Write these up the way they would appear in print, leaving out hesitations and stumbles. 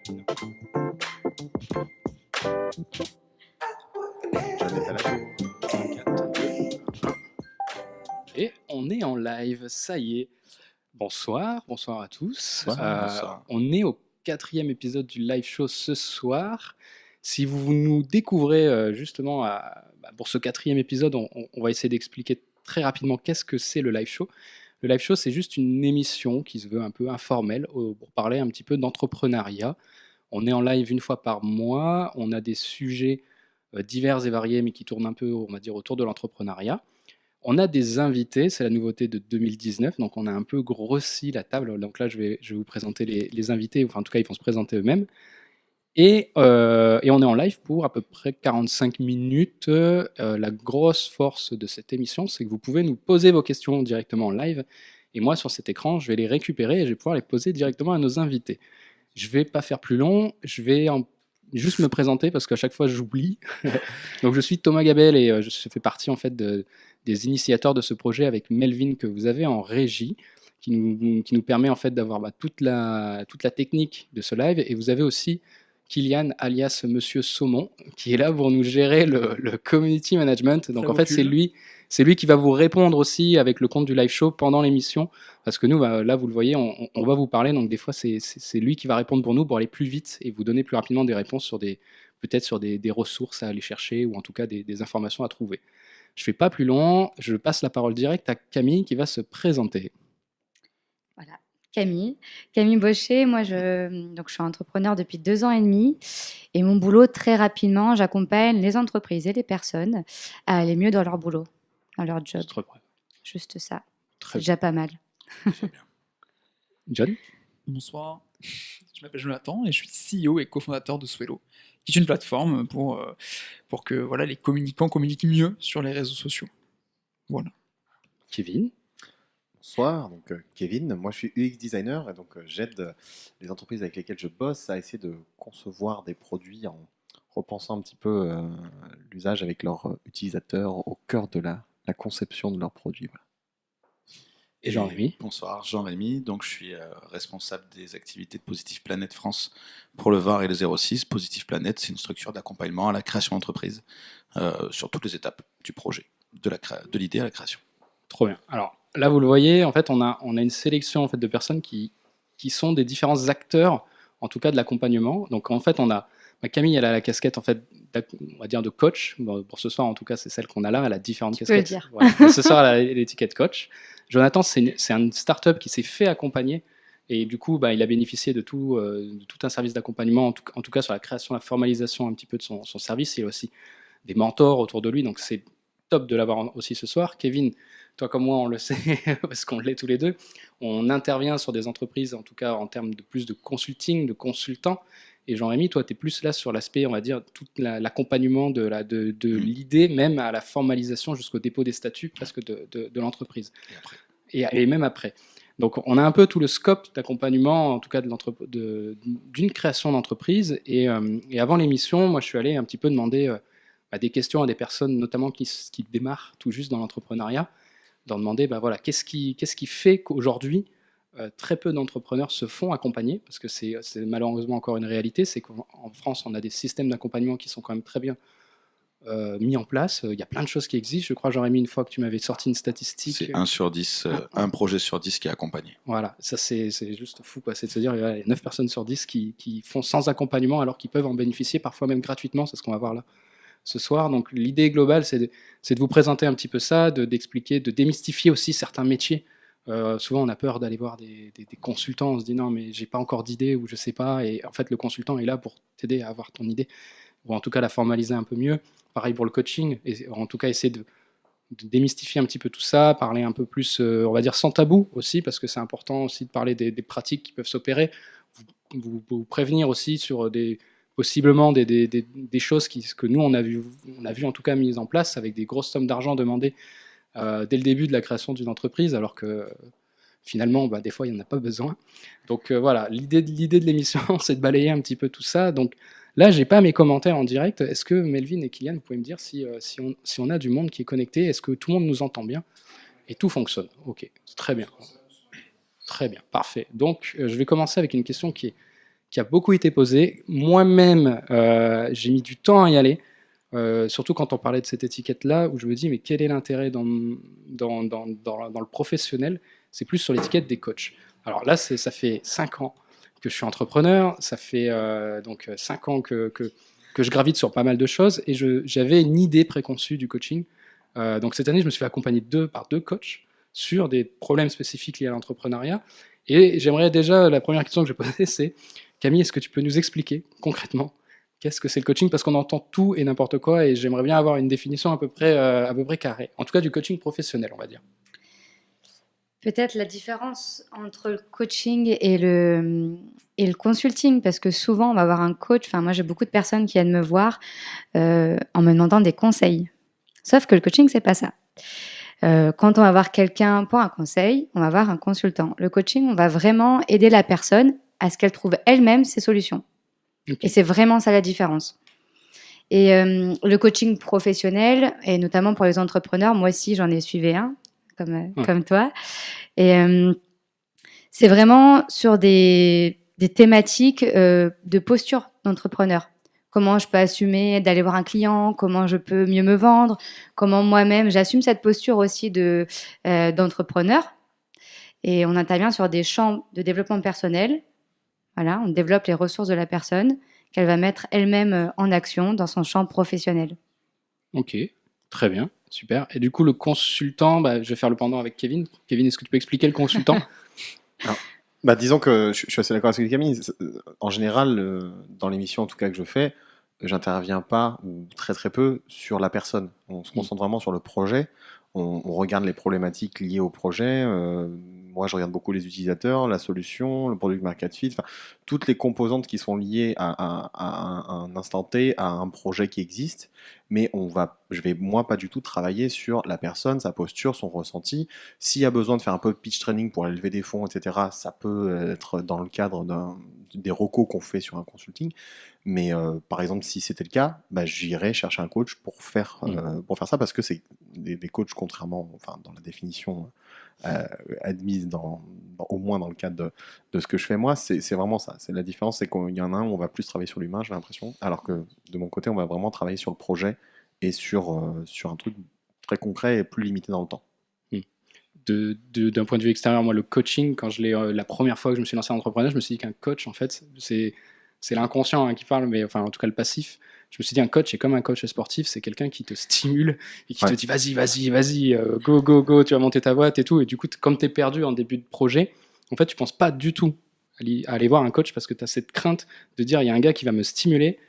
machine. John est à la tour. 4, 2, 1. Et on est en live, ça y est. Bonsoir à tous. Bonsoir. On est au 4e épisode du live show ce soir. Si vous nous découvrez justement pour ce 4e épisode, on va essayer d'expliquer très rapidement qu'est-ce que c'est le live show. Le live show, c'est juste une émission qui se veut un peu informelle pour parler un petit peu d'entrepreneuriat. On est en live une fois par mois, on a des sujets divers et variés, mais qui tournent un peu, on va dire, autour de l'entrepreneuriat. On a des invités, c'est la nouveauté de 2019, donc on a un peu grossi la table. Donc là, je vais vous présenter les invités, enfin en tout cas, ils vont se présenter eux-mêmes. Et on est en live pour à peu près 45 minutes. La grosse force de cette émission, c'est que vous pouvez nous poser vos questions directement en live. Et moi, sur cet écran, je vais les récupérer et je vais pouvoir les poser directement à nos invités. Je ne vais pas faire plus long, je vais juste me présenter parce qu'à chaque fois, j'oublie. Donc, je suis Thomas Gabel et je fais partie en fait des initiateurs de ce projet avec Melvin que vous avez en régie, qui nous permet en fait d'avoir toute la technique de ce live. Et vous avez aussi Kylian alias Monsieur Saumon qui est là pour nous gérer le community management. Donc en fait c'est lui qui va vous répondre aussi avec le compte du live show pendant l'émission, parce que nous là vous le voyez, on va vous parler, donc des fois c'est lui qui va répondre pour nous pour aller plus vite et vous donner plus rapidement des réponses sur peut-être sur des ressources à aller chercher, ou en tout cas des informations à trouver. Je fais pas plus long, je passe la parole directe à Camille qui va se présenter. Voilà, Camille Baucher. Moi, je suis entrepreneur depuis 2 ans et demi. Et mon boulot, très rapidement, j'accompagne les entreprises et les personnes à aller mieux dans leur boulot, dans leur job. Juste ça. C'est déjà pas mal. John ? Bonsoir, je m'appelle Jonathan et je suis CEO et cofondateur de Swello, qui est une plateforme pour que voilà, les communicants communiquent mieux sur les réseaux sociaux. Voilà. Kevin ? Bonsoir, donc Kevin, moi je suis UX designer et donc j'aide les entreprises avec lesquelles je bosse à essayer de concevoir des produits en repensant un petit peu l'usage avec leurs utilisateurs au cœur de la conception de leurs produits. Voilà. Et Jean-Rémy ? Bonsoir, Jean-Rémy. Donc, je suis responsable des activités de Positive Planète France pour le Var et le 06. Positive Planète, c'est une structure d'accompagnement à la création d'entreprise sur toutes les étapes du projet, de l'idée à la création. Trop bien. Alors là, vous le voyez, en fait, on a une sélection en fait de personnes qui sont des différents acteurs, en tout cas de l'accompagnement. Donc en fait, on a Camille, elle a la casquette en fait, on va dire de coach. Bon, pour ce soir, en tout cas, c'est celle qu'on a là. Elle a différentes casquettes. Tu peux le dire. Voilà. Ce soir, elle a l'étiquette coach. Jonathan, c'est une start-up qui s'est fait accompagner. Et du coup, il a bénéficié de tout un service d'accompagnement, en tout cas sur la création, la formalisation un petit peu de son service. Il a aussi des mentors autour de lui. Donc c'est top de l'avoir aussi ce soir. Kevin, toi comme moi, on le sait, parce qu'on l'est tous les deux, on intervient sur des entreprises, en tout cas en termes de plus de consulting, de consultants. Et Jean-Rémy, toi, tu es plus là sur l'aspect, on va dire, tout l'accompagnement de l'idée, même à la formalisation jusqu'au dépôt des statuts presque de l'entreprise. Et même après. Donc, on a un peu tout le scope d'accompagnement, en tout cas d'une création d'entreprise. Et avant l'émission, moi, je suis allé un petit peu demander des questions à des personnes, notamment qui démarrent tout juste dans l'entrepreneuriat, d'en demander, voilà, qu'est-ce qui fait qu'aujourd'hui, très peu d'entrepreneurs se font accompagner, parce que c'est malheureusement encore une réalité, c'est qu'en France, on a des systèmes d'accompagnement qui sont quand même très bien mis en place. Il y a plein de choses qui existent. Je crois, Jean-Rémy, une fois que tu m'avais sorti une statistique... C'est 1 sur 10, un projet sur 10 qui est accompagné. Voilà, ça c'est juste fou, quoi. C'est de se dire, il y a 9 personnes sur 10 qui font sans accompagnement, alors qu'ils peuvent en bénéficier, parfois même gratuitement, c'est ce qu'on va voir là ce soir. Donc l'idée globale, c'est de vous présenter un petit peu ça, d'expliquer, de démystifier aussi certains métiers. Souvent, on a peur d'aller voir des consultants, on se dit non, mais j'ai pas encore d'idée ou je sais pas. Et en fait, le consultant est là pour t'aider à avoir ton idée, ou en tout cas la formaliser un peu mieux. Pareil pour le coaching, et en tout cas essayer de démystifier un petit peu tout ça, parler un peu plus, on va dire sans tabou aussi, parce que c'est important aussi de parler des pratiques qui peuvent s'opérer, vous prévenir aussi sur possiblement des choses que nous on a vu en tout cas mises en place avec des grosses sommes d'argent demandées dès le début de la création d'une entreprise, alors que finalement des fois il n'y en a pas besoin. Donc voilà, l'idée de l'émission c'est de balayer un petit peu tout ça. Donc là j'ai pas mes commentaires en direct. Est-ce que Melvin et Kylian, vous pouvez me dire si on a du monde qui est connecté? Est-ce que tout le monde nous entend bien et tout fonctionne? Ok, très bien, parfait. Donc je vais commencer avec une question qui qui a beaucoup été posée. Moi-même, j'ai mis du temps à y aller, surtout quand on parlait de cette étiquette-là, où je me dis, mais quel est l'intérêt dans le professionnel? C'est plus sur l'étiquette des coachs. Alors là, ça fait 5 ans que je suis entrepreneur, ça fait donc 5 ans que je gravite sur pas mal de choses, et j'avais une idée préconçue du coaching. Donc cette année, je me suis fait accompagner par deux coachs sur des problèmes spécifiques liés à l'entrepreneuriat. Et j'aimerais déjà, la première question que je vais poser, c'est Camille, est-ce que tu peux nous expliquer concrètement qu'est-ce que c'est le coaching? Parce qu'on entend tout et n'importe quoi, et j'aimerais bien avoir une définition à peu près carrée. En tout cas, du coaching professionnel, on va dire. Peut-être la différence entre le coaching et le consulting, parce que souvent on va avoir un coach, enfin moi j'ai beaucoup de personnes qui viennent me voir en me demandant des conseils. Sauf que le coaching, c'est pas ça. Quand on va voir quelqu'un pour un conseil, on va voir un consultant. Le coaching, on va vraiment aider la personne à ce qu'elle trouve elle-même ses solutions. Ok. Et c'est vraiment ça la différence. Et le coaching professionnel, et notamment pour les entrepreneurs, moi aussi j'en ai suivi un, comme toi. Et c'est vraiment sur des thématiques de posture d'entrepreneur. Comment je peux assumer d'aller voir un client, comment je peux mieux me vendre, comment moi-même j'assume cette posture aussi d'entrepreneur. Et on intervient sur des champs de développement personnel. Voilà, on développe les ressources de la personne qu'elle va mettre elle-même en action dans son champ professionnel. Ok, très bien, super. Et du coup, le consultant, je vais faire le pendant avec Kevin. Kevin, est-ce que tu peux expliquer le consultant? Disons que je suis assez d'accord avec Camille. En général, dans l'émission en tout cas que je fais, j'interviens pas ou très très peu sur la personne. On se concentre vraiment sur le projet. On regarde les problématiques liées au projet. Moi, je regarde beaucoup les utilisateurs, la solution, le product market fit, enfin, toutes les composantes qui sont liées à un instant T, à un projet qui existe. Mais je vais moi pas du tout travailler sur la personne, sa posture, son ressenti. S'il y a besoin de faire un peu de pitch training pour aller lever des fonds, etc., ça peut être dans le cadre des recos qu'on fait sur un consulting. Mais par exemple, si c'était le cas, j'irais chercher un coach pour faire ça, parce que c'est des coachs, contrairement, enfin, dans la définition admise au moins dans le cadre de ce que je fais moi, c'est vraiment ça. C'est la différence, c'est qu'il y en a un où on va plus travailler sur l'humain, j'ai l'impression, alors que de mon côté, on va vraiment travailler sur le projet et sur un truc très concret et plus limité dans le temps. D'un point de vue extérieur, moi, le coaching, quand la première fois que je me suis lancé en entrepreneur, je me suis dit qu'un coach, en fait, c'est l'inconscient qui parle, mais enfin, en tout cas, le passif. Je me suis dit, un coach est comme un coach sportif, c'est quelqu'un qui te stimule et qui te dit, vas-y, go, go, go, tu vas monter ta boîte et tout. Et du coup, comme tu es perdu en début de projet, en fait, tu penses pas du tout à aller voir un coach, parce que tu as cette crainte de dire, il y a un gars qui va me stimuler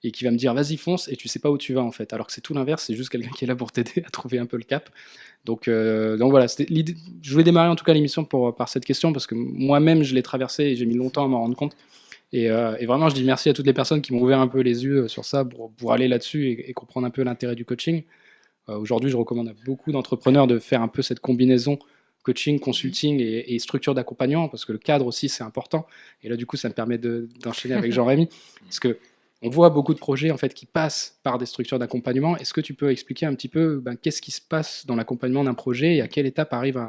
et qui va me dire, vas-y, fonce, et tu sais pas où tu vas, en fait. Alors que c'est tout l'inverse, c'est juste quelqu'un qui est là pour t'aider à trouver un peu le cap. Donc voilà, c'était l'idée. Je voulais démarrer en tout cas l'émission par cette question, parce que moi-même, je l'ai traversée et j'ai mis longtemps à m'en rendre compte. Et vraiment, je dis merci à toutes les personnes qui m'ont ouvert un peu les yeux sur ça pour aller là-dessus et comprendre un peu l'intérêt du coaching. Aujourd'hui, je recommande à beaucoup d'entrepreneurs de faire un peu cette combinaison coaching, consulting et structure d'accompagnement, parce que le cadre aussi, c'est important. Et là, du coup, ça me permet d'enchaîner avec Jean-Rémy, parce que on voit beaucoup de projets en fait qui passent par des structures d'accompagnement. Est-ce que tu peux expliquer un petit peu qu'est-ce qui se passe dans l'accompagnement d'un projet et à quelle étape arrive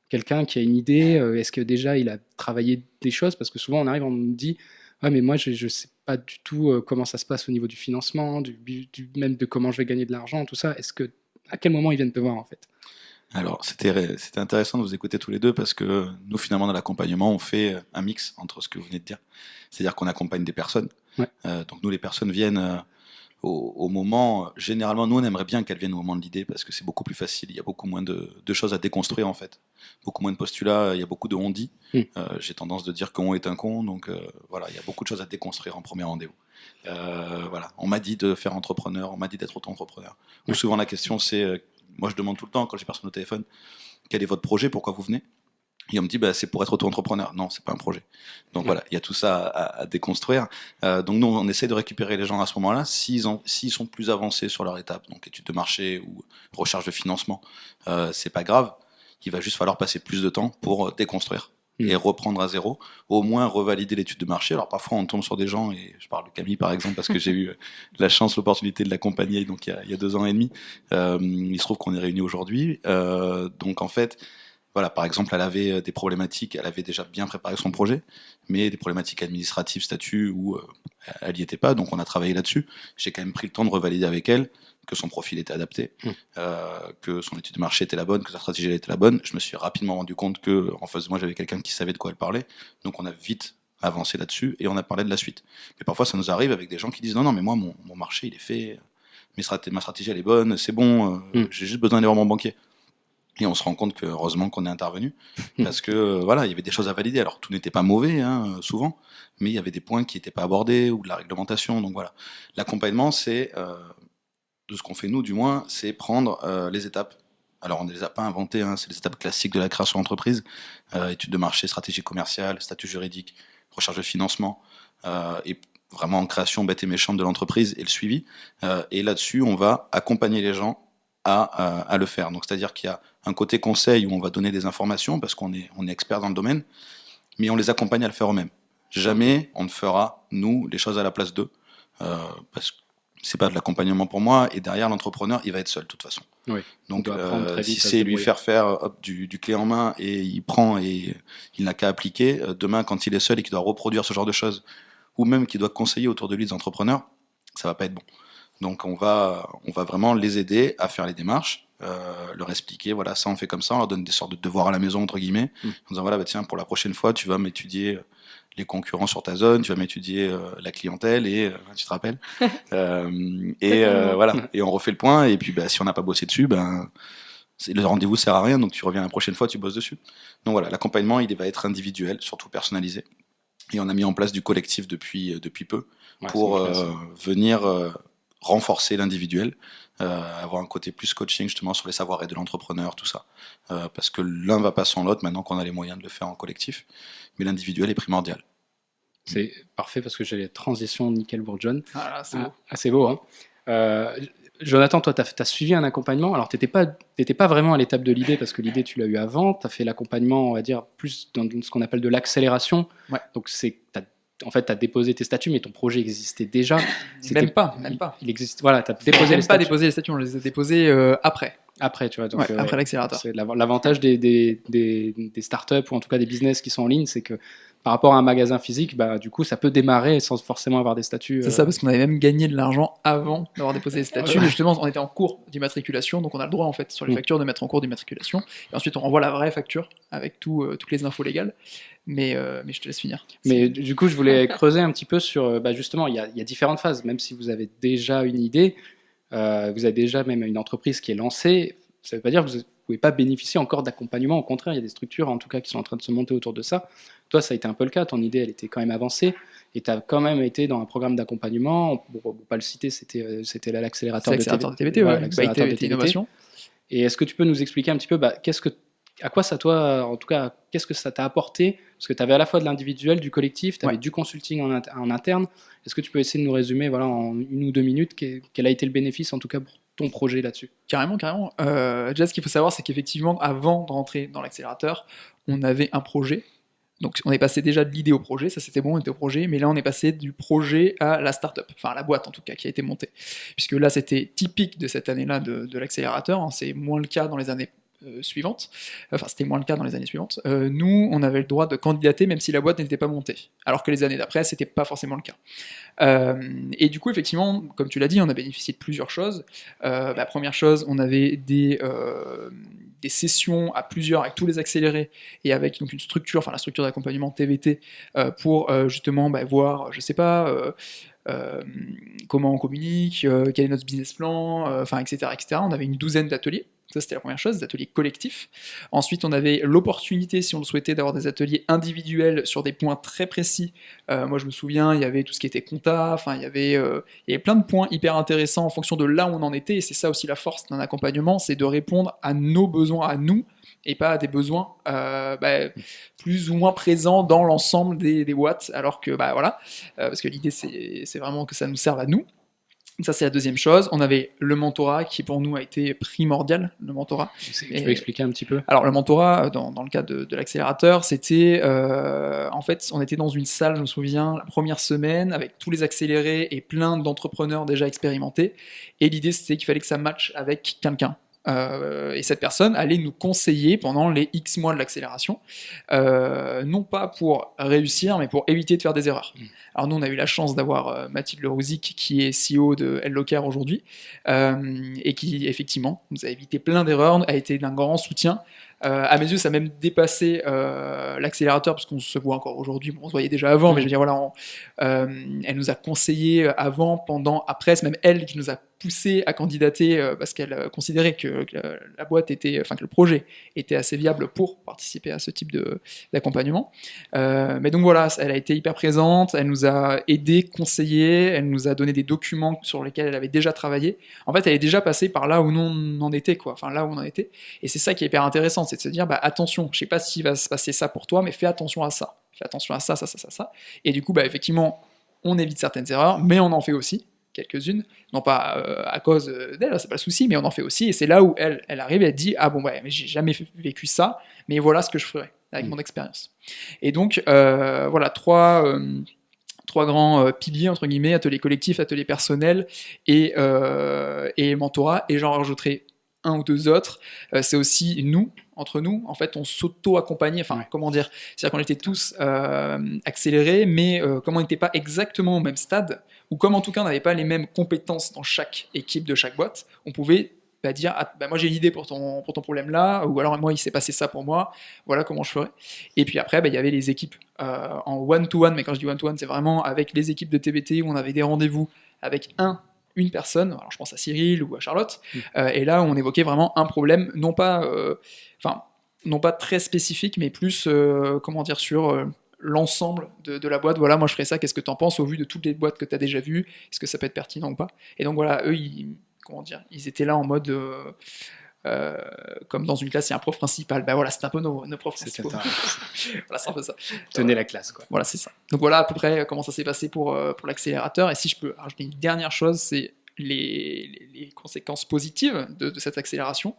quelqu'un qui a une idée? Est-ce que déjà il a travaillé des choses? Parce que souvent on arrive, on me dit mais moi je sais pas du tout comment ça se passe au niveau du financement, même de comment je vais gagner de l'argent, tout ça. À quel moment ils viennent te voir en fait? Alors, c'était intéressant de vous écouter tous les deux, parce que nous, finalement, dans l'accompagnement, on fait un mix entre ce que vous venez de dire. C'est-à-dire qu'on accompagne des personnes. Ouais. Donc, nous, les personnes viennent au moment... Généralement, nous, on aimerait bien qu'elles viennent au moment de l'idée, parce que c'est beaucoup plus facile. Il y a beaucoup moins de choses à déconstruire, en fait. Beaucoup moins de postulats, il y a beaucoup de on-dit. J'ai tendance de dire qu'on est un con, donc voilà, il y a beaucoup de choses à déconstruire en premier rendez-vous. Voilà, on m'a dit de faire entrepreneur, on m'a dit d'être auto-entrepreneur. Ou souvent, la question, c'est... moi, je demande tout le temps, quand j'ai personne au téléphone, quel est votre projet, pourquoi vous venez? Et on me dit, c'est pour être auto-entrepreneur. Non, c'est pas un projet. Donc voilà, il y a tout ça à déconstruire. Donc nous, on essaie de récupérer les gens à ce moment-là. S'ils sont plus avancés sur leur étape, donc étude de marché ou recherche de financement, c'est pas grave. Il va juste falloir passer plus de temps pour déconstruire et reprendre à zéro, au moins revalider l'étude de marché. Alors parfois on tombe sur des gens, et je parle de Camille par exemple, parce que j'ai eu la chance, l'opportunité de l'accompagner donc il y a 2 ans et demi. Il se trouve qu'on est réunis aujourd'hui. Donc en fait, Voilà, par exemple, elle avait des problématiques, elle avait déjà bien préparé son projet, mais des problématiques administratives, statut, où elle n'y était pas, donc on a travaillé là-dessus. J'ai quand même pris le temps de revalider avec elle que son profil était adapté, que son étude de marché était la bonne, que sa stratégie elle était la bonne. Je me suis rapidement rendu compte que en face de moi, j'avais quelqu'un qui savait de quoi elle parlait, donc on a vite avancé là-dessus et on a parlé de la suite. Mais parfois, ça nous arrive avec des gens qui disent non, mais moi, mon marché, il est fait, ma stratégie, elle est bonne, c'est bon, j'ai juste besoin d'aller voir mon banquier. Et on se rend compte que heureusement qu'on est intervenu parce que voilà, il y avait des choses à valider. Alors tout n'était pas mauvais, hein, souvent, mais il y avait des points qui n'étaient pas abordés ou de la réglementation. Donc voilà, l'accompagnement, c'est de ce qu'on fait nous, du moins, c'est prendre les étapes. Alors on ne les a pas inventées, hein, c'est les étapes classiques de la création d'entreprise, étude de marché, stratégie commerciale, statut juridique, recherche de financement et vraiment en création bête et méchante de l'entreprise et le suivi. Et là-dessus, on va accompagner les gens à le faire. Donc c'est-à-dire qu'il y a un côté conseil où on va donner des informations parce qu'on est expert dans le domaine, mais on les accompagne à le faire eux-mêmes. Jamais on ne fera, nous, les choses à la place d'eux, parce que c'est pas de l'accompagnement pour moi, et derrière l'entrepreneur, il va être seul de toute façon. Oui. Donc doit apprendre très si vite à se c'est lui débrouiller. faire du clé en main et il prend et il n'a qu'à appliquer, demain quand il est seul et qu'il doit reproduire ce genre de choses, ou même qu'il doit conseiller autour de lui des entrepreneurs, ça va pas être bon. Donc on va vraiment les aider à faire les démarches, leur expliquer, voilà, ça on fait comme ça, on leur donne des sortes de devoirs à la maison, entre guillemets, en disant, voilà, bah, tiens, pour la prochaine fois, tu vas m'étudier les concurrents sur ta zone, tu vas m'étudier la clientèle, et tu te rappelles Totalement. voilà, et on refait le point, et puis bah, si on n'a pas bossé dessus, ben, le rendez-vous sert à rien, donc tu reviens la prochaine fois, tu bosses dessus. Donc voilà, l'accompagnement, il va être individuel, surtout personnalisé, et on a mis en place du collectif depuis peu, Ouais, pour c'est une classe. venir renforcer l'individuel, avoir un côté plus coaching justement sur les savoir-être de l'entrepreneur, tout ça. Parce que l'un va pas sans l'autre maintenant qu'on a les moyens de le faire en collectif, mais l'individuel est primordial. C'est parfait parce que j'ai les transitions nickel bourgeonne. Ah là, c'est beau. C'est beau, hein. Jonathan, toi, tu as suivi un accompagnement. Alors, tu n'étais pas vraiment à l'étape de l'idée parce que l'idée, tu l'as eu avant. Tu as fait l'accompagnement, on va dire, plus dans ce qu'on appelle de l'accélération. Ouais. Donc, en fait, tu as déposé tes statuts, mais ton projet existait déjà. Même pas. Il existe. Voilà, tu as On déposé n'a les même pas statuts déposé les statuts, on les a déposés après. après, tu vois. Donc, Ouais, après l'accélérateur. c'est l'avantage des startups ou en tout cas des business qui sont en ligne, c'est que par rapport à un magasin physique, bah, du coup, ça peut démarrer sans forcément avoir des statuts. C'est ça, parce qu'on avait même gagné de l'argent avant d'avoir déposé les statuts. Ouais. Mais justement, on était en cours d'immatriculation, donc on a le droit en fait sur les factures de mettre en cours d'immatriculation. Et ensuite, on renvoie la vraie facture avec toutes les infos légales. Mais je te laisse finir. Mais du coup, je voulais creuser un petit peu sur, bah, justement, il y a différentes phases. Même si vous avez déjà une idée, vous avez déjà même une entreprise qui est lancée, ça ne veut pas dire que vous ne pouvez pas bénéficier encore d'accompagnement. Au contraire, il y a des structures, en tout cas, qui sont en train de se monter autour de ça. Toi, ça a été un peu le cas. Ton idée, elle était quand même avancée. Et tu as quand même été dans un programme d'accompagnement. Pour ne pas le citer, c'était l'accélérateur C'est l'accélérateur de TVT, voilà, ouais. l'accélérateur de TVT TVT. Innovation. Et est-ce que tu peux nous expliquer un petit peu, bah, à quoi ça en tout cas, qu'est-ce que ça t'a apporté? Parce que tu avais à la fois de l'individuel, du collectif, tu avais du consulting en interne. Est-ce que tu peux essayer de nous résumer, voilà, en 1 ou 2 minutes, quel a été le bénéfice, en tout cas, pour ton projet là-dessus? Carrément. Déjà, ce qu'il faut savoir, c'est qu'effectivement, avant de rentrer dans l'accélérateur, on avait un projet. Donc, on est passé déjà de l'idée au projet, ça c'était bon, on était au projet, mais là on est passé du projet à la start-up, enfin à la boîte en tout cas, qui a été montée. Puisque là c'était typique de cette année-là de l'accélérateur, hein, c'est moins le cas dans les années suivantes, enfin c'était moins le cas dans les années suivantes. Nous, on avait le droit de candidater même si la boîte n'était pas montée, alors que les années d'après, c'était pas forcément le cas. Et du coup, effectivement, comme tu l'as dit, on a bénéficié de plusieurs choses. Première chose, on avait des sessions à plusieurs avec tous les accélérés et avec donc une structure, enfin la structure d'accompagnement TVT pour justement voir, je sais pas, comment on communique, quel est notre business plan, etc., etc. On avait une 12aine d'ateliers. Ça, c'était la première chose, des ateliers collectifs. Ensuite, on avait l'opportunité, si on le souhaitait, d'avoir des ateliers individuels sur des points très précis. Moi, je me souviens, il y avait tout ce qui était compta, il y avait plein de points hyper intéressants en fonction de là où on en était, et c'est ça aussi la force d'un accompagnement, c'est de répondre à nos besoins à nous, et pas à des besoins plus ou moins présents dans l'ensemble des boîtes, alors que, parce que l'idée, c'est vraiment que ça nous serve à nous. Ça, c'est la deuxième chose. On avait le mentorat qui, pour nous, a été primordial, le mentorat. Tu peux expliquer un petit peu? Alors, le mentorat, dans le cas de l'accélérateur, c'était... en fait, on était dans une salle, je me souviens, la première semaine, avec tous les accélérés et plein d'entrepreneurs déjà expérimentés. Et l'idée, c'était qu'il fallait que ça matche avec quelqu'un. Et cette personne allait nous conseiller pendant les X mois de l'accélération, non pas pour réussir, mais pour éviter de faire des erreurs. Alors nous, on a eu la chance d'avoir Mathilde Lerouzic, qui est CEO de Helloker aujourd'hui, et qui, effectivement, nous a évité plein d'erreurs, a été d'un grand soutien. À mes yeux, ça a même dépassé l'accélérateur, parce qu'on se voit encore aujourd'hui, bon, on se voyait déjà avant, mais je veux dire, voilà, elle nous a conseillé avant, pendant, après, c'est même elle qui nous a poussé à candidater parce qu'elle considérait que la boîte était, enfin que le projet était assez viable pour participer à ce type d'accompagnement. Mais donc voilà, elle a été hyper présente, elle nous a aidé, conseillé, elle nous a donné des documents sur lesquels elle avait déjà travaillé. En fait, elle est déjà passée par là où nous on en était, quoi. Enfin là où on en était. Et c'est ça qui est hyper intéressant, c'est de se dire, bah attention, je sais pas s'il va se passer ça pour toi, mais fais attention à ça. Fais attention à ça, ça, ça, ça, ça. Et du coup, bah effectivement, on évite certaines erreurs, mais on en fait aussi quelques-unes, non pas à cause d'elle, c'est pas le souci, mais on en fait aussi, et c'est là où elle arrive et elle dit, ah bon, ouais, mais j'ai jamais vécu ça, mais voilà ce que je ferais avec mon expérience. Et donc, voilà, trois grands piliers, entre guillemets, atelier collectif, atelier personnel et mentorat, et j'en rajouterai un ou deux autres, c'est aussi nous, entre nous, en fait, on s'auto-accompagnait, enfin, comment dire, c'est-à-dire qu'on était tous accélérés, mais comme on n'était pas exactement au même stade, ou comme en tout cas on n'avait pas les mêmes compétences dans chaque équipe de chaque boîte, on pouvait dire, ah, bah, moi j'ai une idée pour ton problème là, ou alors moi il s'est passé ça pour moi, voilà comment je ferais. Et puis après, bah, il y avait les équipes en one-to-one, mais quand je dis one-to-one, c'est vraiment avec les équipes de TBT où on avait des rendez-vous avec une personne, alors je pense à Cyril ou à Charlotte, et là on évoquait vraiment un problème, non pas très spécifique, mais plus, comment dire, sur l'ensemble de la boîte. Voilà, moi je ferais ça, qu'est-ce que tu en penses au vu de toutes les boîtes que tu as déjà vues, est-ce que ça peut être pertinent ou pas? Et donc voilà, eux, ils étaient là en mode... comme dans une classe, il y a un prof principal. Ben voilà, c'est un peu nos profs principaux. Voilà, c'est un peu ça. Tenez la classe, quoi. Voilà, c'est ça. Donc voilà à peu près comment ça s'est passé pour l'accélérateur. Et si je peux rajouter une dernière chose, c'est les conséquences positives de cette accélération.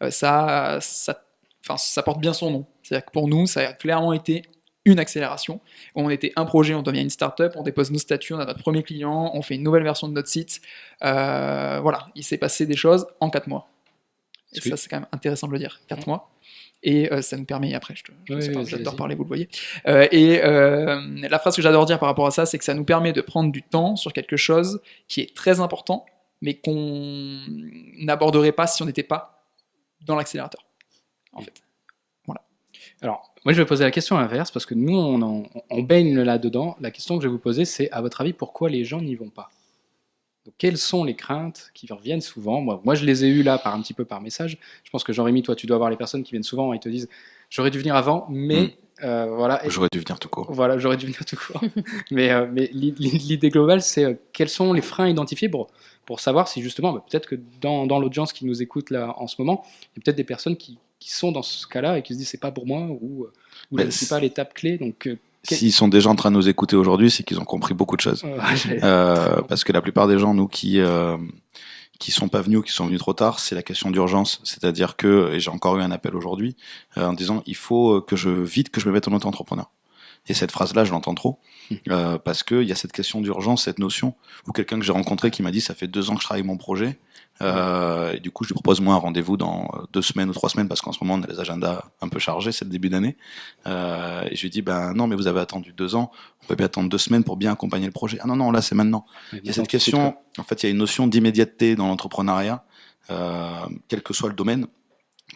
Ça porte bien son nom. C'est-à-dire que pour nous, ça a clairement été une accélération. On était un projet, on devient une start-up, on dépose nos statuts, on a notre premier client, on fait une nouvelle version de notre site. Voilà, il s'est passé des choses en 4 mois. Et ça, c'est quand même intéressant de le dire. 4 mois. Et ça nous permet, après, j'adore parler, vous le voyez. La phrase que j'adore dire par rapport à ça, c'est que ça nous permet de prendre du temps sur quelque chose qui est très important, mais qu'on n'aborderait pas si on n'était pas dans l'accélérateur, en fait. Voilà. Alors, moi, je vais poser la question à l'inverse, parce que nous, on baigne là-dedans. La question que je vais vous poser, c'est, à votre avis, pourquoi les gens n'y vont pas? Donc, quelles sont les craintes qui reviennent souvent? Moi, je les ai eues là un petit peu par message. Je pense que Jean-Rémy, toi, tu dois avoir les personnes qui viennent souvent et te disent « J'aurais dû venir avant, mais… voilà. » J'aurais dû venir tout court. Voilà, j'aurais dû venir tout court. mais l'idée globale, c'est quels sont les freins identifiés pour savoir si justement, peut-être que dans l'audience qui nous écoute là en ce moment, il y a peut-être des personnes qui sont dans ce cas-là et qui se disent « C'est pas pour moi » ou « Je ne suis pas à l'étape clé. » Donc, s'ils sont déjà en train de nous écouter aujourd'hui, c'est qu'ils ont compris beaucoup de choses. Parce que la plupart des gens, nous, qui sont pas venus ou qui sont venus trop tard, c'est la question d'urgence. C'est-à-dire que, et j'ai encore eu un appel aujourd'hui, en disant, il faut que je me mette en auto-entrepreneur. Et cette phrase-là, je l'entends trop, parce qu'il y a cette question d'urgence, cette notion, ou quelqu'un que j'ai rencontré qui m'a dit, ça fait 2 ans que je travaille mon projet, et du coup, je lui propose moi un rendez-vous dans 2 semaines ou 3 semaines, parce qu'en ce moment, on a les agendas un peu chargés, c'est le début d'année, et je lui dis, non, mais vous avez attendu 2 ans, on peut bien attendre 2 semaines pour bien accompagner le projet. Ah non, là, c'est maintenant. Il y a cette question, en fait, il y a une notion d'immédiateté dans l'entrepreneuriat, quel que soit le domaine,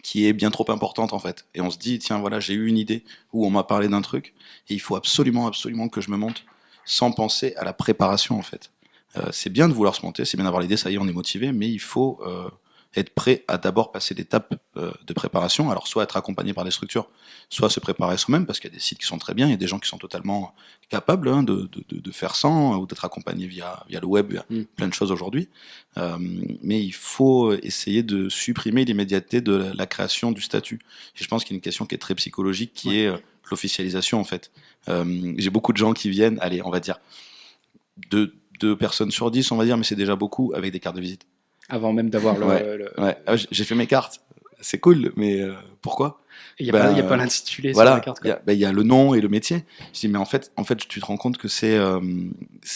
qui est bien trop importante en fait. Et on se dit, tiens, voilà, j'ai eu une idée où on m'a parlé d'un truc, et il faut absolument que je me monte sans penser à la préparation en fait. C'est bien de vouloir se monter, c'est bien d'avoir l'idée, ça y est, on est motivé, mais il faut être prêt à d'abord passer l'étape de préparation, alors soit être accompagné par des structures, soit se préparer soi-même, parce qu'il y a des sites qui sont très bien, il y a des gens qui sont totalement capables de faire sans, ou d'être accompagnés via le web, via plein de choses aujourd'hui, mais il faut essayer de supprimer l'immédiateté de la création du statut. Et je pense qu'il y a une question qui est très psychologique, qui est l'officialisation en fait. J'ai beaucoup de gens qui viennent, allez, on va dire, 2 personnes sur 10, on va dire, mais c'est déjà beaucoup, avec des cartes de visite. Avant même d'avoir Ouais. J'ai fait mes cartes, c'est cool, mais pourquoi? Il n'y a pas l'intitulé voilà, sur la carte. Il y a le nom et le métier. Je dis, mais en fait, tu te rends compte que c'est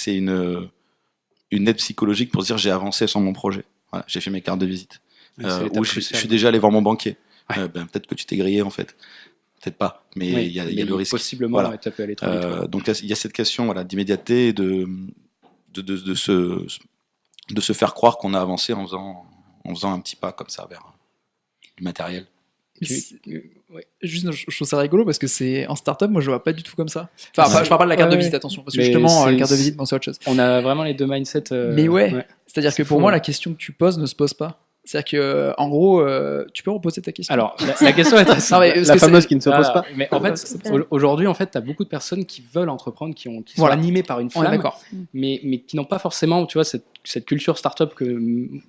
une aide psychologique pour se dire j'ai avancé sur mon projet. Voilà, j'ai fait mes cartes de visite. Oui, c'est l'étape où je cruciale. suis déjà allé voir mon banquier. Ouais. Peut-être que tu t'es grillé en fait. Peut-être pas, mais Oui, il y a mais le risque. possiblement, Voilà. ouais, ça peut aller trop vite. Ouais. Donc il y a cette question voilà, d'immédiateté et de se faire croire qu'on a avancé en faisant un petit pas comme ça vers du matériel. Ouais. Juste, je trouve ça rigolo parce que c'est en startup, moi je vois pas du tout comme ça. Enfin, je parle pas de la carte Ouais, de ouais. visite, attention, parce que Mais justement, la c'est- carte de visite, bon, c'est autre chose. On a vraiment les deux mindsets. Mais ouais, c'est-à-dire C'est que pour fou, moi, hein. la question que tu poses ne se pose pas. C'est-à-dire que, en gros, tu peux reposer ta question. Alors, la question est très Non, mais parce La que fameuse c'est- qui ne se pose Voilà. pas. Mais en fait, C'est ça. aujourd'hui, en fait, tu as beaucoup de personnes qui veulent entreprendre, qui sont Voilà. animées par une On est flamme, d'accord. mais qui n'ont pas forcément, tu vois, cette culture startup que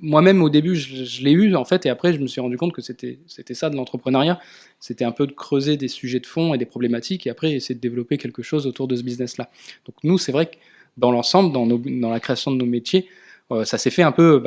moi-même au début je l'ai eu en fait, et après je me suis rendu compte que c'était ça de l'entrepreneuriat. C'était un peu de creuser des sujets de fond et des problématiques, et après essayer de développer quelque chose autour de ce business-là. Donc nous, c'est vrai que dans l'ensemble, dans la création de nos métiers, ça s'est fait un peu,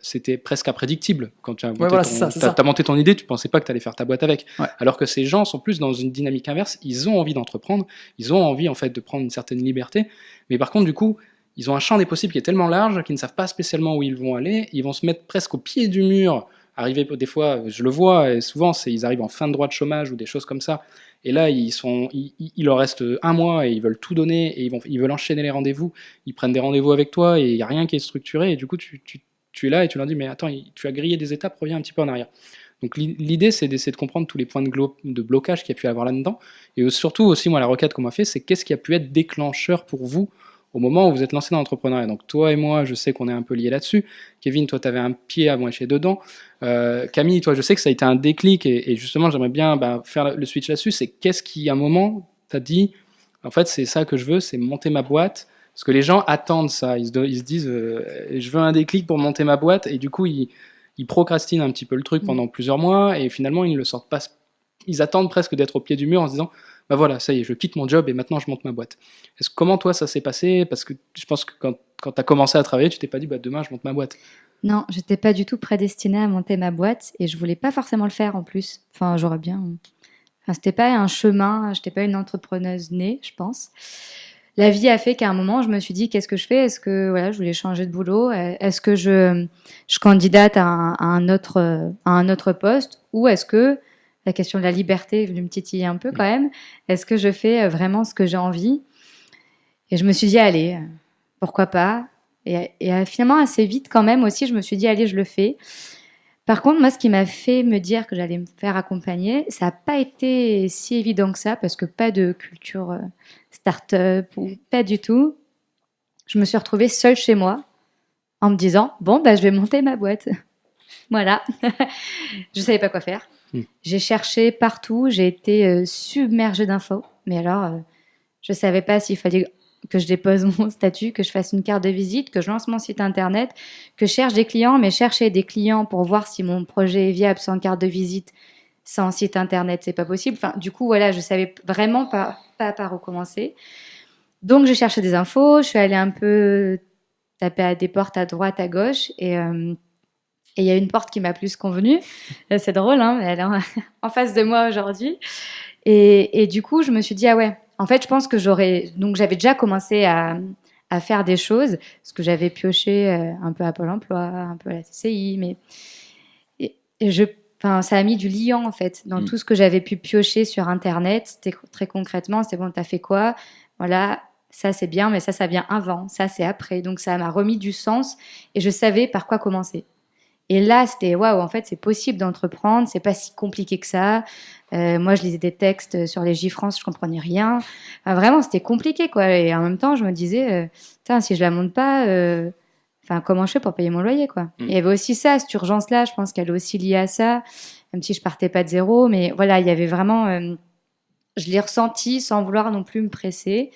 c'était presque imprédictible. Quand tu as monté, voilà, c'est ça, c'est ça. t'as monté ton idée, tu pensais pas que tu allais faire ta boîte avec. Ouais. Alors que ces gens sont plus dans une dynamique inverse, ils ont envie d'entreprendre, ils ont envie en fait de prendre une certaine liberté, mais par contre du coup, ils ont un champ des possibles qui est tellement large qu'ils ne savent pas spécialement où ils vont aller, ils vont se mettre presque au pied du mur, arriver des fois, je le vois, et souvent ils arrivent en fin de droit de chômage ou des choses comme ça, et là il leur reste un mois et ils veulent tout donner, et ils veulent enchaîner les rendez-vous, ils prennent des rendez-vous avec toi et il n'y a rien qui est structuré, et du coup tu es là et tu leur dis mais attends, tu as grillé des étapes, reviens un petit peu en arrière. Donc l'idée c'est d'essayer de comprendre tous les points de blocage qu'il y a pu avoir là-dedans, et surtout aussi moi la requête qu'on m'a fait, c'est qu'est-ce qui a pu être déclencheur pour vous au moment où vous êtes lancé dans l'entrepreneuriat. Donc toi et moi, je sais qu'on est un peu liés là-dessus. Kevin, toi, tu avais un pied à moitié dedans. Camille, toi, je sais que ça a été un déclic, et justement, j'aimerais bien faire le switch là-dessus. C'est qu'est-ce qui, à un moment, t'as dit, en fait, c'est ça que je veux, c'est monter ma boîte. Parce que les gens attendent ça. Ils se disent, je veux un déclic pour monter ma boîte, et du coup, ils procrastinent un petit peu le truc pendant plusieurs mois, et finalement, ils ne le sortent pas. Ils attendent presque d'être au pied du mur en se disant, bah voilà, ça y est, je quitte mon job et maintenant je monte ma boîte. Comment toi ça s'est passé? Parce que je pense que quand tu as commencé à travailler, tu t'es pas dit, bah demain je monte ma boîte. Non, j'étais pas du tout prédestinée à monter ma boîte et je voulais pas forcément le faire en plus. Enfin, j'aurais bien. Enfin, c'était pas un chemin, j'étais pas une entrepreneuse née, je pense. La vie a fait qu'à un moment, je me suis dit, qu'est-ce que je fais? Est-ce que voilà, je voulais changer de boulot? Est-ce que je candidate à un autre poste? Ou est-ce que la question de la liberté est venue me titiller un peu quand même? Est-ce que je fais vraiment ce que j'ai envie? Et je me suis dit, allez, pourquoi pas? Et finalement, assez vite quand même aussi, je me suis dit, allez, je le fais. Par contre, moi, ce qui m'a fait me dire que j'allais me faire accompagner, ça n'a pas été si évident que ça, parce que pas de culture start-up ou pas du tout. Je me suis retrouvée seule chez moi en me disant, bon, bah, je vais monter ma boîte. Voilà. Je ne savais pas quoi faire. J'ai cherché partout, j'ai été submergée d'infos. Mais alors, je ne savais pas s'il fallait que je dépose mon statut, que je fasse une carte de visite, que je lance mon site internet, que je cherche des clients, mais chercher des clients pour voir si mon projet est viable sans carte de visite, sans site internet, c'est pas possible. Enfin, du coup, voilà, je savais vraiment pas par où commencer. Donc, j'ai cherché des infos, je suis allée un peu taper à des portes à droite, à gauche, et il y a une porte qui m'a plus convenu. C'est drôle, hein, elle est en face de moi aujourd'hui. Et du coup, je me suis dit, ah ouais, en fait, je pense que donc, j'avais déjà commencé à faire des choses, parce que j'avais pioché un peu à Pôle emploi, un peu à la CCI, mais ça a mis du liant, en fait, dans tout ce que j'avais pu piocher sur Internet. C'était très concrètement, c'était bon, t'as fait quoi? Voilà, ça c'est bien, mais ça vient avant, ça c'est après. Donc, ça m'a remis du sens et je savais par quoi commencer. Et là, c'était waouh, en fait, c'est possible d'entreprendre, c'est pas si compliqué que ça. Moi, je lisais des textes sur les J-France, je comprenais rien. Enfin, vraiment, c'était compliqué, quoi. Et en même temps, je me disais, si je la monte pas, comment je fais pour payer mon loyer, quoi. Il y avait aussi ça, cette urgence-là, je pense qu'elle est aussi liée à ça, même si je partais pas de zéro. Mais voilà, il y avait vraiment, je l'ai ressenti sans vouloir non plus me presser.